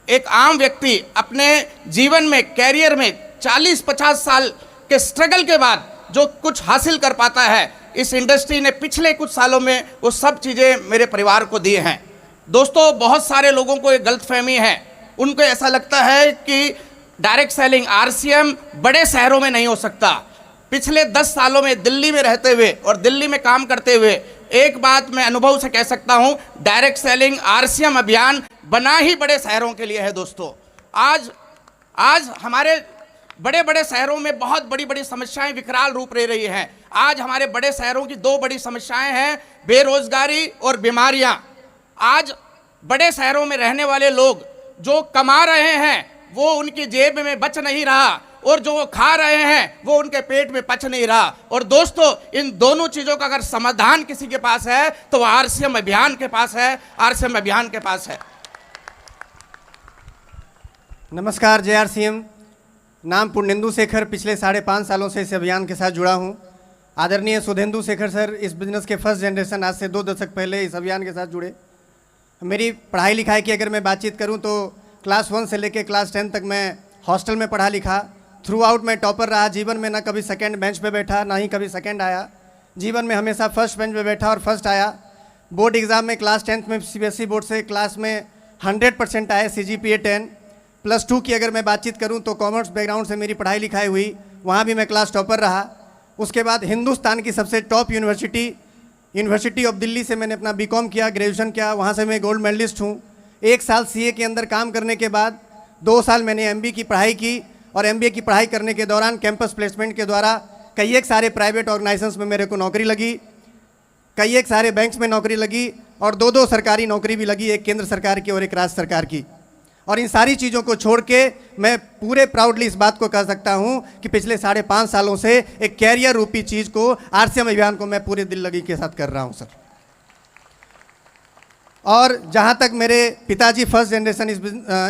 एक आम व्यक्ति अपने जीवन में, कैरियर में 40-50 साल के स्ट्रगल के बाद जो कुछ हासिल कर पाता है, इस इंडस्ट्री ने पिछले कुछ सालों में वो सब चीज़ें मेरे परिवार को दी हैं। दोस्तों, बहुत सारे लोगों को एक गलतफहमी है, उनको ऐसा लगता है कि डायरेक्ट सेलिंग आरसीएम बड़े शहरों में नहीं हो सकता। पिछले 10 सालों में दिल्ली में रहते हुए और दिल्ली में काम करते हुए एक बात मैं अनुभव से कह सकता हूं, डायरेक्ट सेलिंग आरसीएम अभियान बना ही बड़े शहरों के लिए है। दोस्तों, आज हमारे बड़े बड़े शहरों में बहुत बड़ी बड़ी समस्याएं विकराल रूप ले रही हैं। आज हमारे बड़े शहरों की 2 बड़ी समस्याएं हैं, बेरोजगारी और बीमारियां। आज बड़े शहरों में रहने वाले लोग जो कमा रहे हैं वो उनकी जेब में बच नहीं रहा, और जो वो खा रहे हैं वो उनके पेट में पच नहीं रहा। और दोस्तों, इन दोनों चीज़ों का अगर समाधान किसी के पास है तो वो आरसीएम अभियान के पास है, आरसीएम अभियान के पास है। नमस्कार, जय आरसीएम। नाम पुण्येंदु शेखर, पिछले 5.5 सालों से इस अभियान के साथ जुड़ा हूँ। आदरणीय सुधेंदु शेखर सर इस बिजनेस के फर्स्ट जनरेशन, आज से 2 दशक पहले इस अभियान के साथ जुड़े। मेरी पढ़ाई लिखाई की अगर मैं बातचीत करूं तो क्लास 1 से लेकर क्लास 10 तक मैं हॉस्टल में पढ़ा लिखा। थ्रू आउट मैं टॉपर रहा। जीवन में ना कभी सेकंड बेंच पे बैठा, ना ही कभी सेकंड आया। जीवन में हमेशा फर्स्ट बेंच पे बैठा और फर्स्ट आया। बोर्ड एग्ज़ाम में क्लास 10th में सीबीएसई बोर्ड से क्लास में 100% आए, CGPA 10। +2 की अगर मैं बातचीत करूं तो कॉमर्स बैकग्राउंड से मेरी पढ़ाई लिखाई हुई, वहाँ भी मैं क्लास टॉपर रहा। उसके बाद हिंदुस्तान की सबसे टॉप यूनिवर्सिटी ऑफ दिल्ली से मैंने अपना बीकॉम किया, ग्रेजुएशन किया, वहाँ से मैं गोल्ड मेडलिस्ट हूँ। 1 साल CA के अंदर काम करने के बाद 2 साल मैंने MBA की पढ़ाई की, और MBA की पढ़ाई करने के दौरान कैंपस प्लेसमेंट के द्वारा कई एक सारे प्राइवेट ऑर्गेनाइजेशंस में मेरे को नौकरी लगी, कई एक सारे बैंक्स में नौकरी लगी, और 2 सरकारी नौकरी भी लगी, एक केंद्र सरकार की और एक राज्य सरकार की। और इन सारी चीज़ों को छोड़ के मैं पूरे प्राउडली इस बात को कह सकता हूं कि पिछले 5.5 सालों से एक कैरियर रूपी चीज़ को, RCM अभियान को मैं पूरे दिल लगी के साथ कर रहा हूं सर। और जहां तक मेरे पिताजी फर्स्ट जनरेशन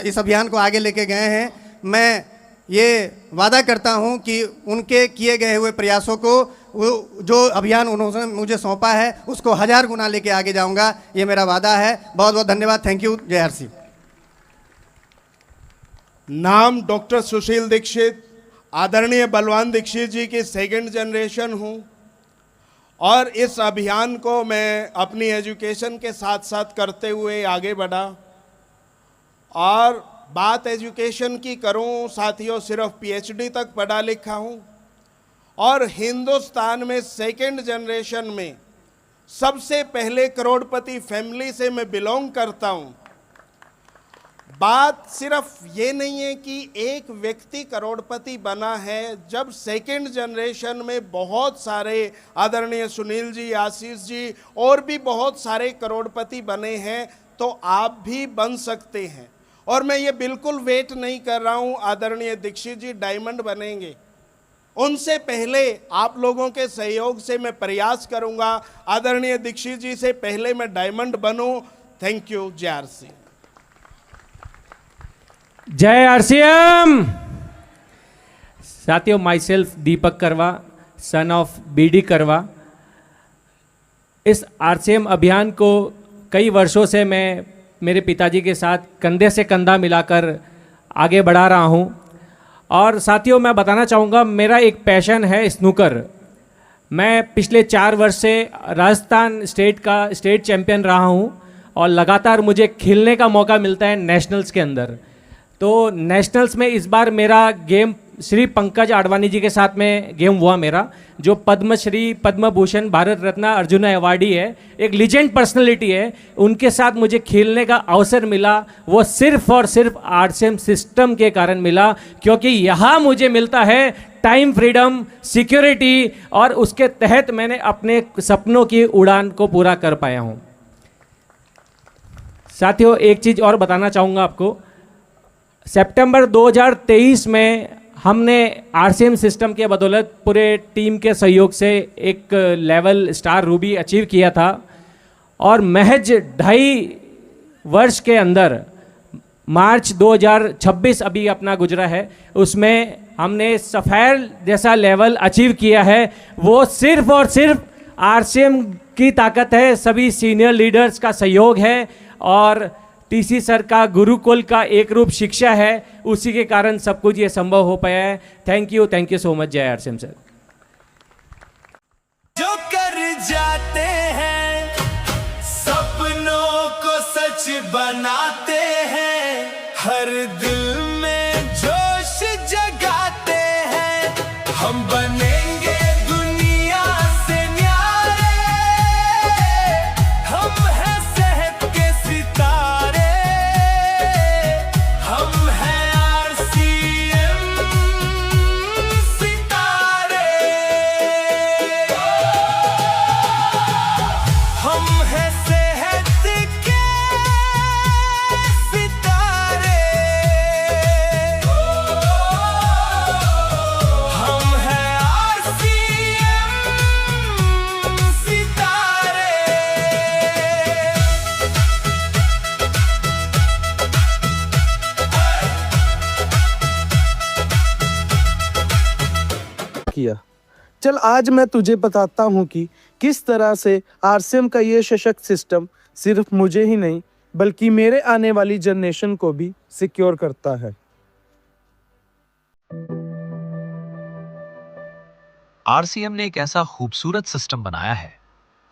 इस अभियान को आगे लेके गए हैं, मैं ये वादा करता हूं कि उनके किए गए हुए प्रयासों को, जो अभियान उन्होंने मुझे सौंपा है, उसको 1000 गुना लेके आगे जाऊंगा, ये मेरा वादा है। बहुत बहुत धन्यवाद। Thank you. जय आरसी। नाम डॉक्टर सुशील दीक्षित, आदरणीय बलवान दीक्षित जी की 2nd जनरेशन हूँ, और इस अभियान को मैं अपनी एजुकेशन के साथ साथ करते हुए आगे बढ़ा। और बात एजुकेशन की करूं साथियों, सिर्फ PhD तक पढ़ा लिखा हूं, और हिंदुस्तान में 2nd जनरेशन में सबसे पहले करोड़पति फैमिली से मैं बिलोंग करता हूं। बात सिर्फ ये नहीं है कि एक व्यक्ति करोड़पति बना है, जब 2nd जनरेशन में बहुत सारे, आदरणीय सुनील जी, आशीष जी और भी बहुत सारे करोड़पति बने हैं, तो आप भी बन सकते हैं। और मैं ये बिल्कुल वेट नहीं कर रहा हूँ, आदरणीय दीक्षित जी डायमंड बनेंगे, उनसे पहले आप लोगों के सहयोग से मैं प्रयास करूँगा, आदरणीय दीक्षित जी से पहले मैं डायमंड बनूँ। Thank you. जय आरसी। जय RCM। साथियों, माई सेल्फ दीपक करवा, सन ऑफ BD करवा। इस RCM अभियान को कई वर्षों से मैं मेरे पिताजी के साथ कंधे से कंधा मिलाकर आगे बढ़ा रहा हूँ। और साथियों, मैं बताना चाहूँगा, मेरा एक पैशन है स्नूकर। मैं पिछले 4 वर्ष से राजस्थान स्टेट चैम्पियन रहा हूँ, और लगातार मुझे खेलने का मौका मिलता है नेशनल्स के अंदर। तो नेशनल्स में इस बार मेरा गेम श्री पंकज आडवाणी जी के साथ में गेम हुआ मेरा, जो पद्मश्री, पद्म भूषण, भारत रत्न, अर्जुन अवार्डी है, एक लीजेंड पर्सनालिटी है। उनके साथ मुझे खेलने का अवसर मिला, वो सिर्फ और सिर्फ RCM सिस्टम के कारण मिला, क्योंकि यहाँ मुझे मिलता है टाइम फ्रीडम, सिक्योरिटी, और उसके तहत मैंने अपने सपनों की उड़ान को पूरा कर पाया हूँ। साथियों, एक चीज़ और बताना चाहूँगा आपको, सितंबर 2023 में हमने RCM सिस्टम के बदौलत पूरे टीम के सहयोग से एक लेवल स्टार रूबी अचीव किया था, और महज 2.5 वर्ष के अंदर मार्च 2026 अभी अपना गुजरा है, उसमें हमने सफ़ायर जैसा लेवल अचीव किया है। वो सिर्फ और सिर्फ RCM की ताकत है, सभी सीनियर लीडर्स का सहयोग है, और TC सर का गुरुकुल का एक रूप शिक्षा है, उसी के कारण सब कुछ ये संभव हो पाया है। Thank you so much. जय RCM सर। जो कर जाते हैं सपनों को सच बनाते हैं, हर दिल में जोश जगाते हैं, हम बनेंगे दुनिया से न्यारे, हम हैं सेहत के सितारे, हम हैं RCM सितारे, हम हैं सेहत के सितारे, हम हैं RCM सितारे। किया। चल आज मैं तुझे बताता हूँ कि किस तरह से RCM का ये सशक्त सिस्टम सिर्फ मुझे ही नहीं बल्कि मेरे आने वाली जनरेशन को भी सिक्योर करता है। RCM ने एक ऐसा खूबसूरत सिस्टम बनाया है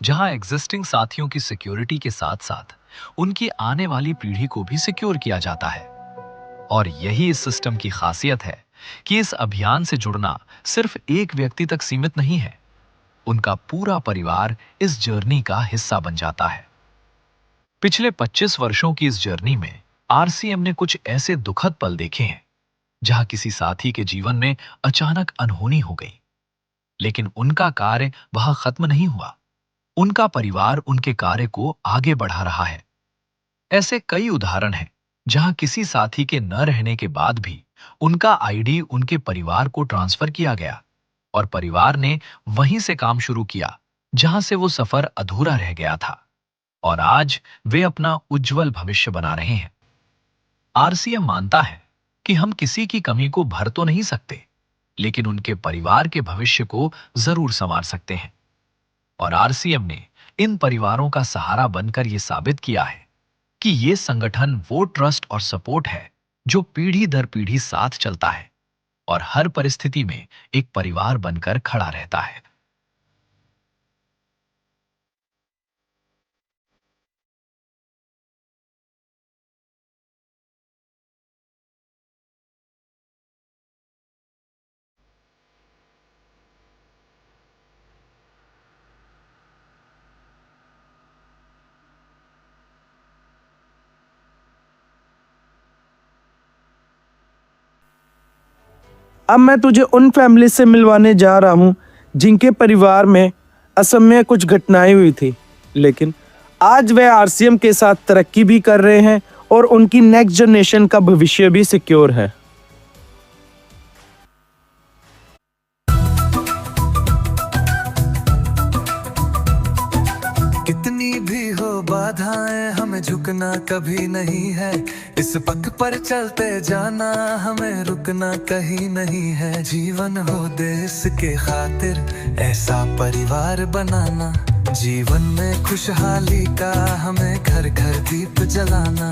जहां एग्जिस्टिंग साथियों की सिक्योरिटी के साथ साथ उनकी आने वाली पीढ़ी को भी सिक्योर किया जाता है। और यही इस सिस्टम की खासियत है कि इस अभियान से जुड़ना सिर्फ एक व्यक्ति तक सीमित नहीं है, उनका पूरा परिवार इस जर्नी का हिस्सा बन जाता है। पिछले 25 वर्षों की इस जर्नी में आरसीएम ने कुछ ऐसे दुखद पल देखे हैं जहां किसी साथी के जीवन में अचानक अनहोनी हो गई, लेकिन उनका कार्य वहां खत्म नहीं हुआ। उनका परिवार उनके कार्य को आगे बढ़ा रहा है। ऐसे कई उदाहरण हैं जहां किसी साथी के न रहने के बाद भी उनका आईडी उनके परिवार को ट्रांसफर किया गया और परिवार ने वहीं से काम शुरू किया जहां से वो सफर अधूरा रह गया था, और आज वे अपना उज्जवल भविष्य बना रहे हैं। आरसीएम मानता है कि हम किसी की कमी को भर तो नहीं सकते, लेकिन उनके परिवार के भविष्य को जरूर संवार सकते हैं। और आरसीएम ने इन परिवारों का सहारा बनकर यह साबित किया है कि ये संगठन वो ट्रस्ट और सपोर्ट है जो पीढ़ी दर पीढ़ी साथ चलता है और हर परिस्थिति में एक परिवार बनकर खड़ा रहता है। अब मैं तुझे उन फैमिली से मिलवाने जा रहा हूँ जिनके परिवार में असम में कुछ घटनाएं हुई थी, लेकिन आज वे आरसीएम के साथ तरक्की भी कर रहे हैं और उनकी नेक्स्ट जनरेशन का भविष्य भी सिक्योर है। कितनी भी हो बाधाएं हमें झुकना कभी नहीं है, इस पथ पर चलते जाना हमें रुकना कहीं नहीं है। जीवन हो देश के खातिर ऐसा परिवार बनाना, जीवन में खुशहाली का हमें घर घर दीप जलाना।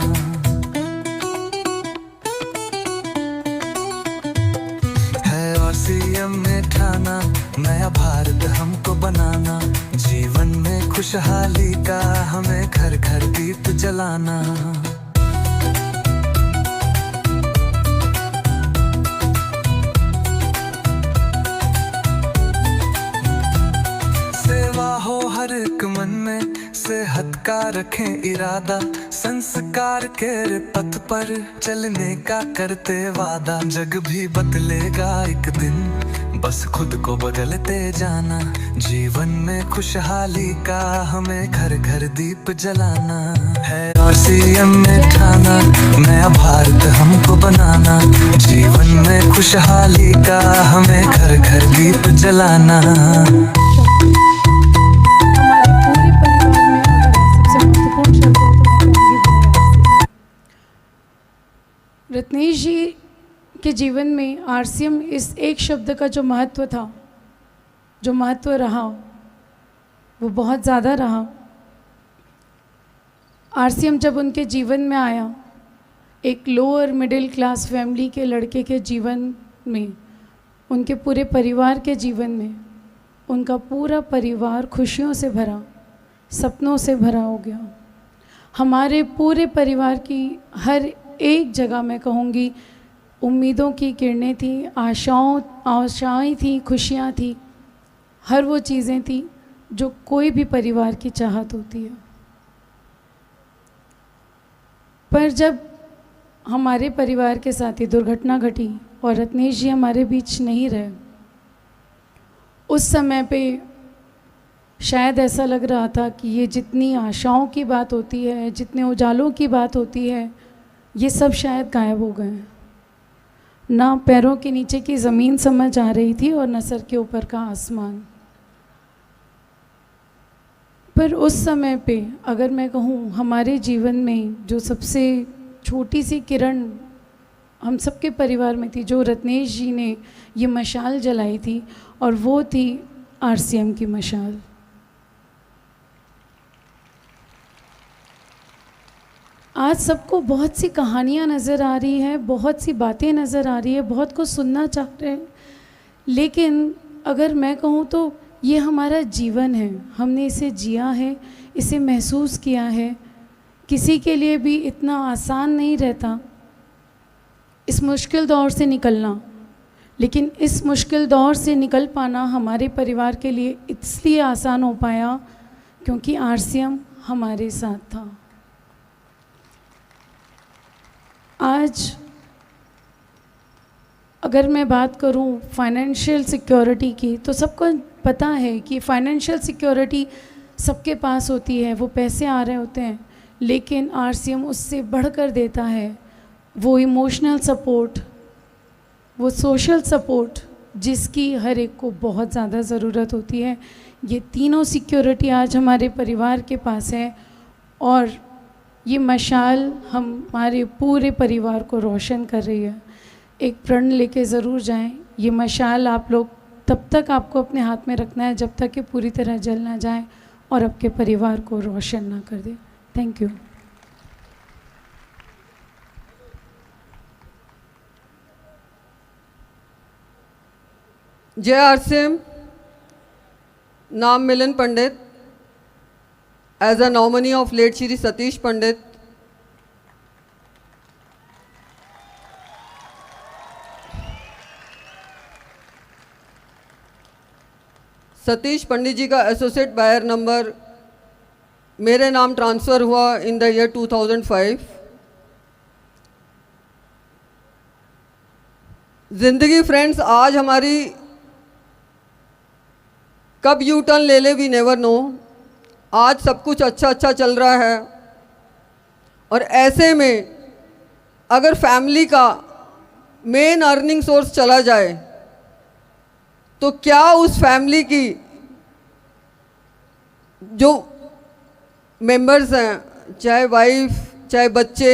है आरसीएम ने ठाना नया भारत हमको बनाना, जीवन में खुशहाली का हमें घर घर दीप जलाना। सेवा हो हर एक मन में, सेहत का रखें इरादा, संस्कार के पथ पर चलने का करते वादा। जग भी बदलेगा एक दिन, बस खुद को बदलते जाना, जीवन में खुशहाली का हमें घर घर दीप जलाना। है आरसीएम ने ठाना नया भारत हमको बनाना, जीवन में खुशहाली का हमें घर घर दीप जलाना। रत्नेश जी के जीवन में आरसीएम इस एक शब्द का जो महत्व था, जो महत्व रहा, वो बहुत ज़्यादा रहा। आरसीएम जब उनके जीवन में आया, एक लोअर मिडिल क्लास फैमिली के लड़के के जीवन में, उनके पूरे परिवार के जीवन में, उनका पूरा परिवार खुशियों से भरा, सपनों से भरा हो गया। हमारे पूरे परिवार की हर एक जगह मैं कहूँगी उम्मीदों की किरणें थी, आशाएं थी, खुशियाँ थी, हर वो चीज़ें थी जो कोई भी परिवार की चाहत होती है। पर जब हमारे परिवार के साथ ही दुर्घटना घटी और रत्नेश जी हमारे बीच नहीं रहे, उस समय पे शायद ऐसा लग रहा था कि ये जितनी आशाओं की बात होती है, जितने उजालों की बात होती है, ये सब शायद गायब हो गए। ना पैरों के नीचे की ज़मीन समझ आ रही थी और न सर के ऊपर का आसमान। पर उस समय पे अगर मैं कहूँ हमारे जीवन में जो सबसे छोटी सी किरण हम सबके परिवार में थी, जो रत्नेश जी ने ये मशाल जलाई थी, और वो थी आरसीएम की मशाल। आज सबको बहुत सी कहानियाँ नज़र आ रही है, बहुत सी बातें नज़र आ रही है, बहुत कुछ सुनना चाह रहे हैं, लेकिन अगर मैं कहूँ तो ये हमारा जीवन है, हमने इसे जिया है, इसे महसूस किया है। किसी के लिए भी इतना आसान नहीं रहता इस मुश्किल दौर से निकलना, लेकिन इस मुश्किल दौर से निकल पाना हमारे परिवार के लिए इसलिए आसान हो पाया क्योंकि आरसीएम हमारे साथ था। आज अगर मैं बात करूं फाइनेंशियल सिक्योरिटी की, तो सबको पता है कि फाइनेंशियल सिक्योरिटी सबके पास होती है, वो पैसे आ रहे होते हैं, लेकिन आरसीएम उससे बढ़कर देता है। वो इमोशनल सपोर्ट, वो सोशल सपोर्ट जिसकी हर एक को बहुत ज़्यादा ज़रूरत होती है। ये तीनों सिक्योरिटी आज हमारे परिवार के पास है और ये मशाल हमारे पूरे परिवार को रोशन कर रही है। एक प्रण लेके ज़रूर जाएं। ये मशाल आप लोग तब तक आपको अपने हाथ में रखना है जब तक कि पूरी तरह जल ना जाए और आपके परिवार को रोशन ना कर दे। Thank you. जय आरसीएम। नाम Milan Pandit. As a nominee of late Shri Satish Pandit. Satish Pandit ji का एसोसिएट बायर नंबर मेरे नाम ट्रांसफ़र हुआ इन द ईयर 2005। ज़िंदगी फ्रेंड्स आज हमारी कब यू टर्न ले ले वी नेवर नो। आज सब कुछ अच्छा चल रहा है और ऐसे में अगर फैमिली का मेन अर्निंग सोर्स चला जाए तो क्या उस फैमिली की जो मेंबर्स हैं, चाहे वाइफ, चाहे बच्चे,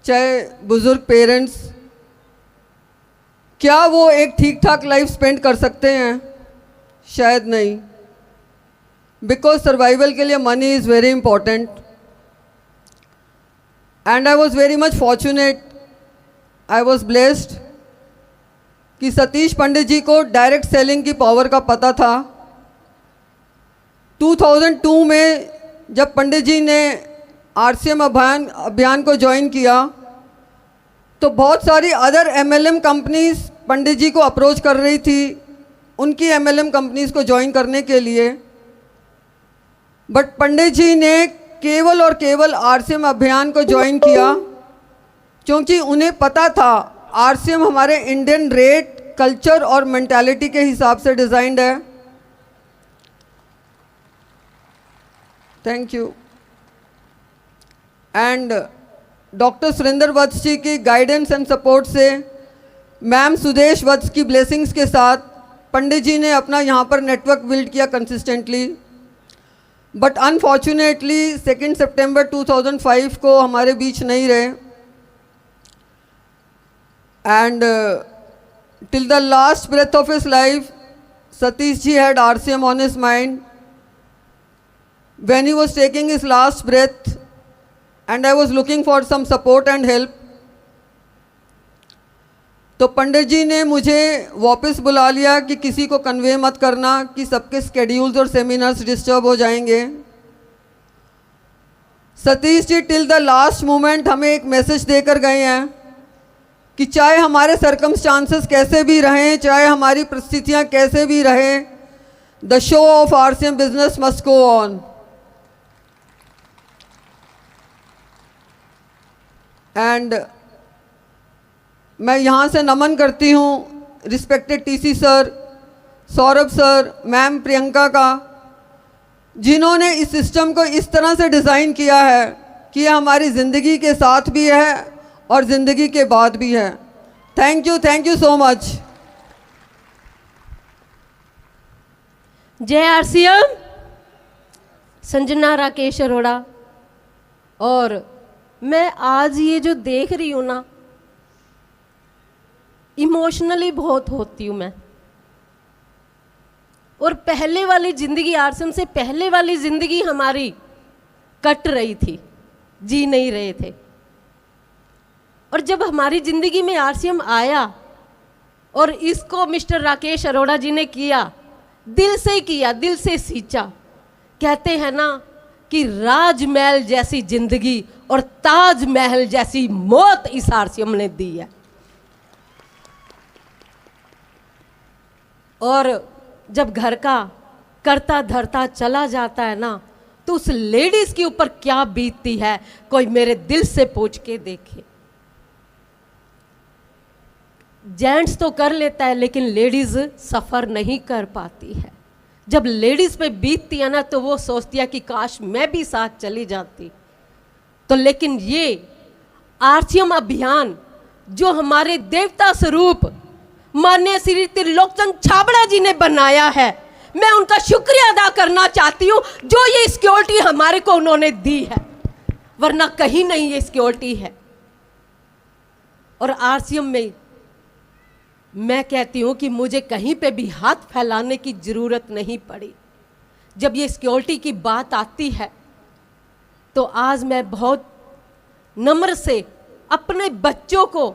चाहे बुज़ुर्ग पेरेंट्स, क्या वो एक ठीक ठाक लाइफ स्पेंड कर सकते हैं? शायद नहीं। बिकॉज सर्वाइवल के लिए money is very important and I was very much fortunate, I was blessed कि सतीश पंडित जी को डायरेक्ट सेलिंग की पावर का पता था। 2002 में जब पंडित जी ने आरसीएम अभियान को ज्वाइन किया तो बहुत सारी अदर एमएलएम कंपनीज पंडित जी को अप्रोच कर रही थी उनकी एमएलएम कंपनीज को ज्वाइन करने के लिए, बट पंडित जी ने केवल और केवल आरसीएम अभियान को ज्वाइन किया क्योंकि उन्हें पता था आरसीएम हमारे इंडियन रेट, कल्चर और मेंटालिटी के हिसाब से डिज़ाइंड है। Thank you. And doctor Surendra Vats ji की गाइडेंस एंड सपोर्ट से, मैम सुदेश वत्स की ब्लेसिंग्स के साथ पंडित जी ने अपना यहाँ पर नेटवर्क बिल्ड किया कंसिस्टेंटली। बट अनफॉर्चुनेटली 2 सितंबर 2005 को हमारे बीच नहीं रहे and till the last breath of his life Satish ji had RCM on his mind when he was taking his last breath and I was looking for some support and help। तो पंडित जी ने मुझे वापस बुला लिया कि किसी को convey मत करना कि सबके स्केड्यूल्स और सेमिनार्स डिस्टर्ब हो जाएंगे। Satish ji till the last moment हमें एक मैसेज देकर गए हैं कि चाहे हमारे सर्कमस्टांसेस कैसे भी रहें, चाहे हमारी परिस्थितियां कैसे भी रहें, the show off RCM business must go on. And मैं यहाँ से नमन करती हूँ respected TC sir, Saurabh sir, ma'am Priyanka का, जिन्होंने इस सिस्टम को इस तरह से डिज़ाइन किया है कि यह हमारी ज़िंदगी के साथ भी है और ज़िंदगी के बाद भी है। Thank you so much. जय आरसीएम। संजना राकेश अरोड़ा। और मैं आज ये जो देख रही हूँ ना, इमोशनली बहुत होती हूँ मैं। और पहले वाली ज़िंदगी, आरसीएम से पहले वाली ज़िंदगी हमारी कट रही थी, जी नहीं रहे थे। और जब हमारी ज़िंदगी में आरसीएम आया और इसको मिस्टर राकेश अरोड़ा जी ने किया, दिल से किया, दिल से सींचा। कहते हैं ना कि राजमहल जैसी जिंदगी और ताजमहल जैसी मौत इस आरसीएम ने दी है। और जब घर का करता धरता चला जाता है ना, तो उस लेडीज के ऊपर क्या बीतती है, कोई मेरे दिल से पूछ के देखे। जेंट्स तो कर लेता है, लेकिन लेडीज सफ़र नहीं कर पाती है। जब लेडीज पे बीतती है ना, तो वो सोचती है कि काश मैं भी साथ चली जाती। तो लेकिन ये आरसीएम अभियान जो हमारे देवता स्वरूप माननीय श्री त्रिलोकचंद छाबड़ा जी ने बनाया है, मैं उनका शुक्रिया अदा करना चाहती हूँ, जो ये सिक्योरिटी हमारे को उन्होंने दी है, वरना कहीं नहीं ये सिक्योरिटी है। और आरसीएम में मैं कहती हूँ कि मुझे कहीं पे भी हाथ फैलाने की ज़रूरत नहीं पड़ी। जब ये सिक्योरिटी की बात आती है, तो आज मैं बहुत नम्र से अपने बच्चों को,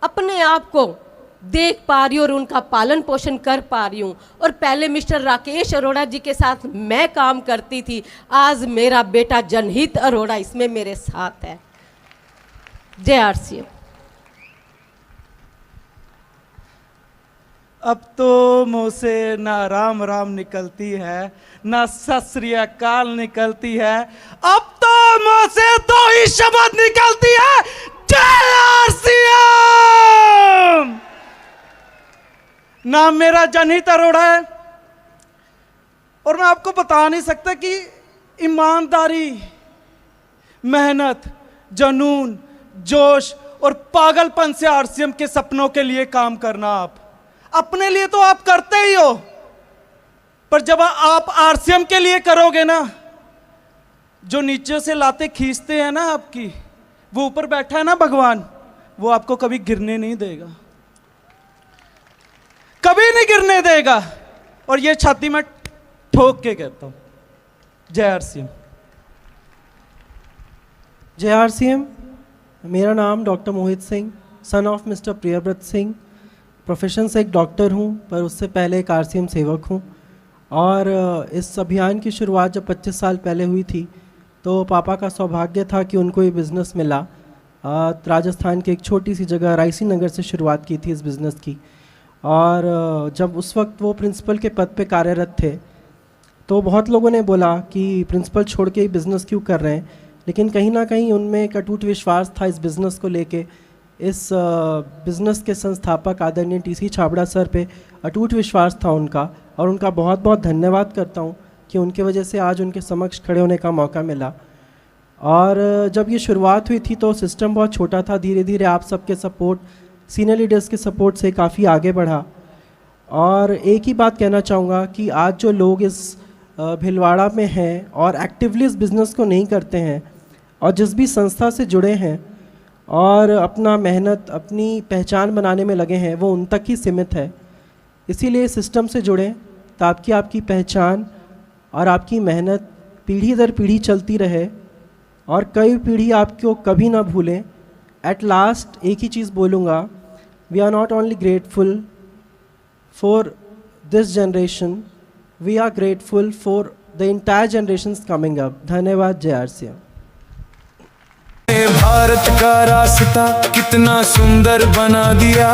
अपने आप को देख पा रही हूँ और उनका पालन पोषण कर पा रही हूँ। और पहले मिस्टर राकेश अरोड़ा जी के साथ मैं काम करती थी, आज मेरा बेटा जनहित अरोड़ा इसमें मेरे साथ है। जय आरसीएम। अब तो मुँह से ना राम राम निकलती है, ना सत श्री अकाल निकलती है, अब तो मुँह से दो ही शब्द निकलती है, जय आरसीएम। नाम मेरा जनहित अरोड़ा है और मैं आपको बता नहीं सकता कि ईमानदारी, मेहनत, जुनून, जोश और पागलपन से आरसीएम के सपनों के लिए काम करना। आप अपने लिए तो आप करते ही हो, पर जब आप आरसीएम के लिए करोगे ना, जो नीचे से लाते खींचते हैं ना आपकी, वो ऊपर बैठा है ना भगवान, वो आपको कभी गिरने नहीं देगा, कभी नहीं गिरने देगा। और ये छाती में ठोक के कहता हूं, जय आरसीएम। जय आरसीएम। मेरा नाम doctor Mohit Singh, son of mister Priyavrat Singh. Profession से एक डॉक्टर हूं, पर उससे पहले एक आरसीएम सेवक हूं। और इस अभियान की शुरुआत जब 25 साल पहले हुई थी, तो पापा का सौभाग्य था कि उनको ये बिज़नेस मिला। राजस्थान की एक छोटी सी जगह रायसी नगर से शुरुआत की थी इस बिज़नेस की। और जब उस वक्त वो प्रिंसिपल के पद पे कार्यरत थे, तो बहुत लोगों ने बोला कि प्रिंसिपल छोड़ के ही बिज़नेस क्यों कर रहे हैं, लेकिन कहीं ना कहीं उनमें एक अटूट विश्वास था इस बिज़नेस को लेके। इस बिज़नेस के संस्थापक आदरणीय टीसी छाबड़ा सर पे अटूट विश्वास था उनका, और उनका बहुत बहुत धन्यवाद करता हूँ कि उनके वजह से आज उनके समक्ष खड़े होने का मौका मिला। और जब ये शुरुआत हुई थी तो सिस्टम बहुत छोटा था, धीरे धीरे आप सबके सपोर्ट, सीनियर लीडर्स के सपोर्ट से काफ़ी आगे बढ़ा। और एक ही बात कहना चाहूँगा कि आज जो लोग इस भिलवाड़ा में हैं और एक्टिवली इस बिज़नेस को नहीं करते हैं, और जिस भी संस्था से जुड़े हैं और अपना मेहनत, अपनी पहचान बनाने में लगे हैं, वो उन तक ही सीमित है। इसीलिए सिस्टम से जुड़ें ताकि आपकी पहचान और आपकी मेहनत पीढ़ी दर पीढ़ी चलती रहे और कई पीढ़ी आपको कभी ना भूलें। एट लास्ट एक ही चीज़ बोलूँगा, we are not only grateful for this generation, we are grateful for the entire generations coming up. धन्यवाद। जय आरसीएम। भारत का रास्ता कितना सुंदर बना दिया,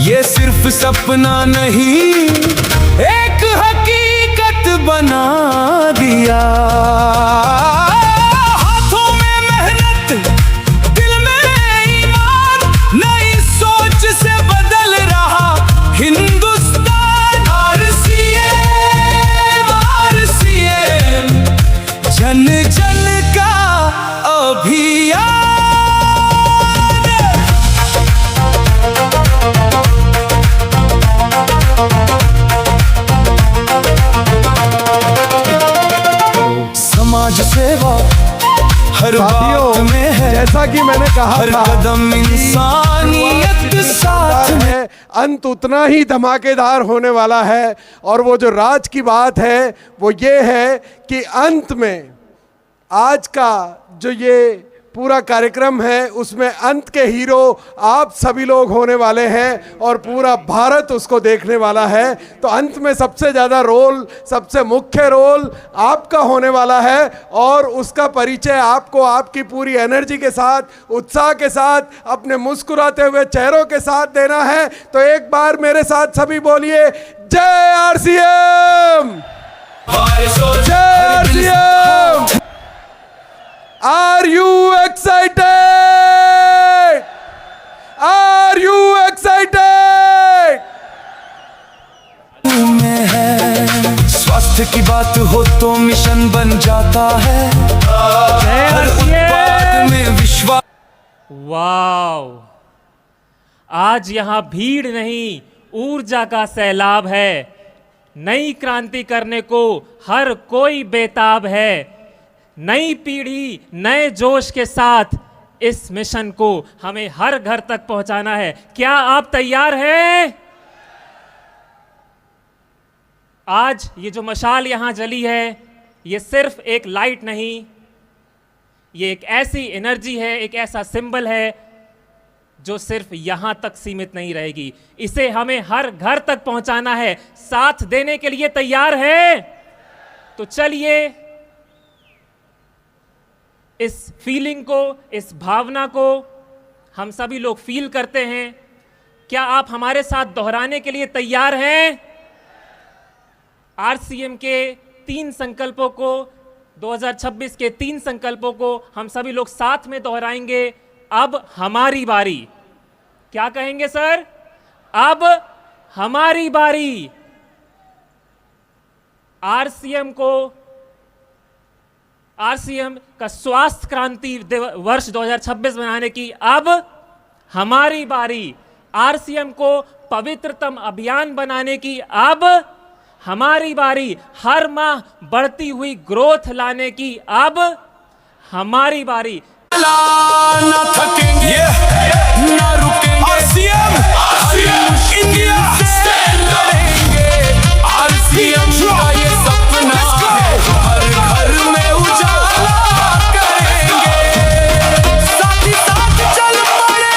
ये सिर्फ सपना नहीं एक हकीकत बना दिया। हाथों में मेहनत, दिल में ईमान, नई सोच से बदल रहा हिंदुस्तान। आरसीएम, आरसीएम, जन जन का अभियान। समाज सेवा हर बात में है, जैसा कि मैंने कहा हर था, कदम इंसानियत साथ में है, अंत उतना ही धमाकेदार होने वाला है। और वो जो राज की बात है वो ये है कि अंत में आज का जो ये पूरा कार्यक्रम है उसमें अंत के हीरो आप सभी लोग होने वाले हैं और पूरा भारत उसको देखने वाला है। तो अंत में सबसे ज़्यादा रोल, सबसे मुख्य रोल आपका होने वाला है और उसका परिचय आपको आपकी पूरी एनर्जी के साथ, उत्साह के साथ, अपने मुस्कुराते हुए चेहरों के साथ देना है। तो एक बार मेरे साथ सभी बोलिए जय आरसीएम, जय RCM. Are you excited? Are you excited? में है स्वास्थ्य की बात हो तो मिशन बन जाता है। हर उत्पाद में विश्वास। वाव, आज यहाँ भीड़ नहीं, ऊर्जा का सैलाब है। नई क्रांति करने को हर कोई बेताब है। नई पीढ़ी नए जोश के साथ इस मिशन को हमें हर घर तक पहुंचाना है। क्या आप तैयार हैं? आज ये जो मशाल यहां जली है, ये सिर्फ एक लाइट नहीं, ये एक ऐसी एनर्जी है, एक ऐसा सिंबल है जो सिर्फ यहां तक सीमित नहीं रहेगी। इसे हमें हर घर तक पहुंचाना है। साथ देने के लिए तैयार है? तो चलिए इस फीलिंग को, इस भावना को हम सभी लोग फील करते हैं। क्या आप हमारे साथ दोहराने के लिए तैयार हैं? आरसीएम के 3 संकल्पों को, 2026 के 3 संकल्पों को हम सभी लोग साथ में दोहराएंगे। अब हमारी बारी। क्या कहेंगे सर? अब हमारी बारी। आरसीएम का स्वास्थ्य क्रांति वर्ष 2026 मनाने की अब हमारी बारी। आरसीएम को पवित्रतम अभियान बनाने की अब हमारी बारी। हर माह बढ़ती हुई ग्रोथ लाने की अब हमारी बारी। ना थकेंगे, ना रुकेंगे। आरसीएम इंडिया लड़ेंगे। आरसीएम का ये सपना है, हर घर में उजाला करेंगे। साथ ही साथ चल पड़े,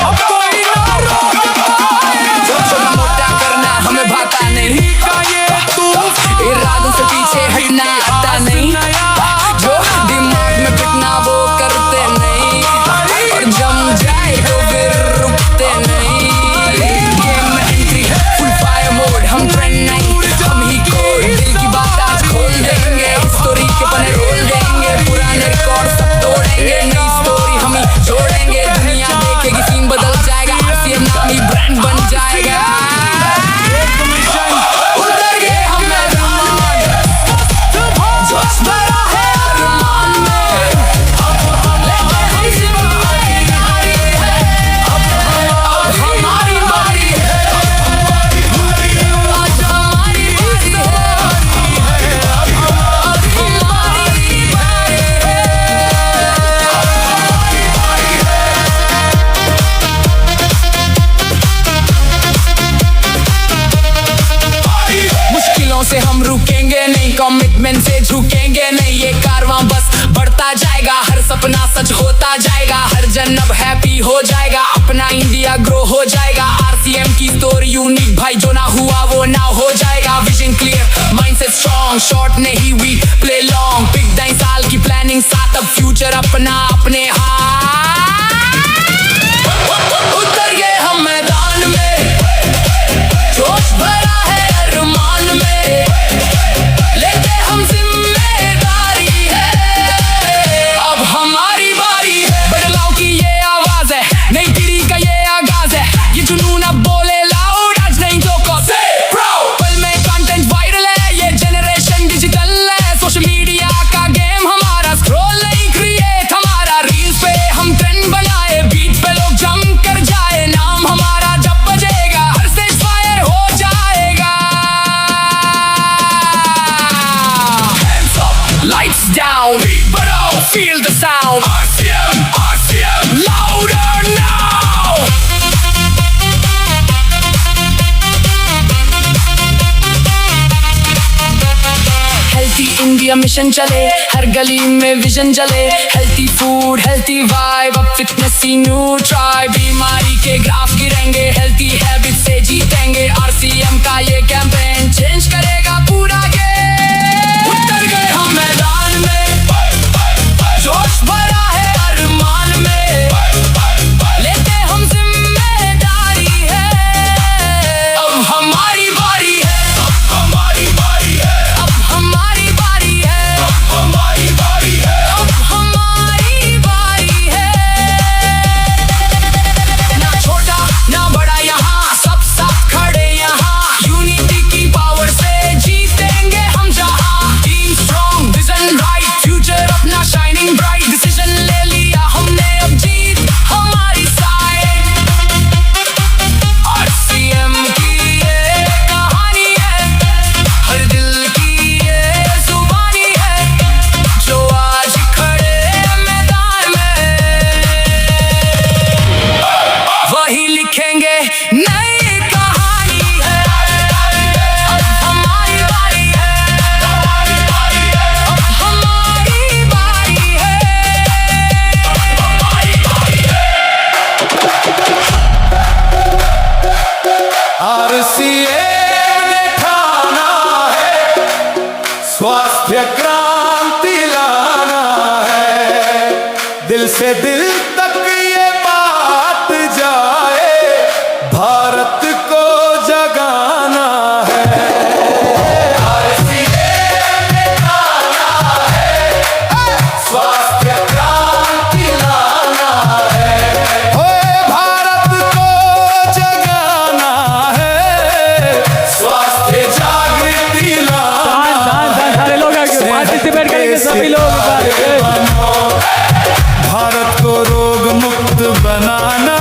अब कोई ना रोक पाए। छोटा मोटा करना हमें भाता नहीं का ये इरादों से पीछे हटना आता नहीं। जो दिमाग में फिटना वो करते नहीं, और जम जाए तो फिर रुकते नहीं। गेम में एंट्री है फुल फायर मोड, हम ट्रेंड नहीं, हम ही कोड। दिल की बात आज खोल देंगे, स्टोरी के पन्ने रोल देंगे। पुराने रिकॉर्ड सब तोड़ेंगे, नई स्टोरी हम ही जोड़ेंगे। दुनिया देखेगी, सीन बदल जाएगा, आरसीएम नामी ब्रांड बन जाएगा। उतर गए हम मैदान, जोश भरा है अरमान में। लेके हम जिम्मेदारी है, अब हमारी बारी है। आज हमारी बारी है, अब हमारी बारी है। मुश्किलों से हम रुकेंगे नहीं, कमिटमेंट से झुकेंगे नहीं। ये कारवां बस बढ़ता जाएगा, हर सपना सच होता जाएगा। हर जन अब हैप्पी हो जाएगा, अपना इंडिया ग्रो हो जाएगा। आरसीएम की स्टोरी यूनिक भाई, जो ना हुआ वो ना हो जाएगा। Vision clear, mindset strong, short नहीं वी प्ले लॉन्ग। पिक 10 साल की प्लानिंग साथ, अब फ्यूचर अपना अपने हाथ। उतर गए हम मैदान में, जोश भरा है अरमान में। लेके हम जिम्मेदारी है, अब हमारी बारी है। बदलाव की ये आवाज है, नई पीढ़ी का ये आगाज है। ये जुनून अब बोले लाउड, आज नहीं तो कल से प्राउड। पल में कंटेंट वायरल है, ये जनरेशन डिजिटल है। सोशल मीडिया का गेम हमारा, स्क्रॉल नहीं क्रिएट हमारा। रील्स किया मिशन चले, हर गली में विजन जले। हेल्थी फूड हेल्थी वाइब, अब फिटनेस ही न्यू ट्राई। बीमारी के ग्राफ गिरेंगे, हेल्थी हैबिट से जीतेंगे। आरसीएम का ये कैंपेन चेंज करेगा पूरा गेम। उतर गए हम मैदान में, जोश भरा है अरमान में, लेते हम जिम्मेदारी है। अब हमारी बारी है, अब हमारी बारी है, अब हमारी बारी है, अब हमारी बारी है, अब हमारी बारी है। ना छोटा ना बड़ा यहाँ, सब साथ खड़े यहाँ। यूनिटी की पावर से जीतेंगे हम जहाँ। Team strong, vision right, future अपना शाइनिंग ब्राइट। डिसीजन ले लिया हमने, अब जीत हमारी साइड। आरसीएम की ये कहानी है, हर दिल की ये जुबानी है, जो आज खड़े मैदान में वही लिखेंगे नई कहानी है। अब हमारी बारी है, अब हमारी बारी है, हमारी बारी आरसीएम ने ठाना है, स्वास्थ्य क्रांति लाना है। दिल से दिल तक ये बात जाए, भारत को जगाना है। आरसीएम ने ठाना है, स्वास्थ्य क्रांति लाना है। ओए भारत को जगाना है, स्वास्थ्य जागृति लाना। सारे लोग पार्टिसिपेट करेंगे, सभी लोग। भारत को रोग मुक्त बनाना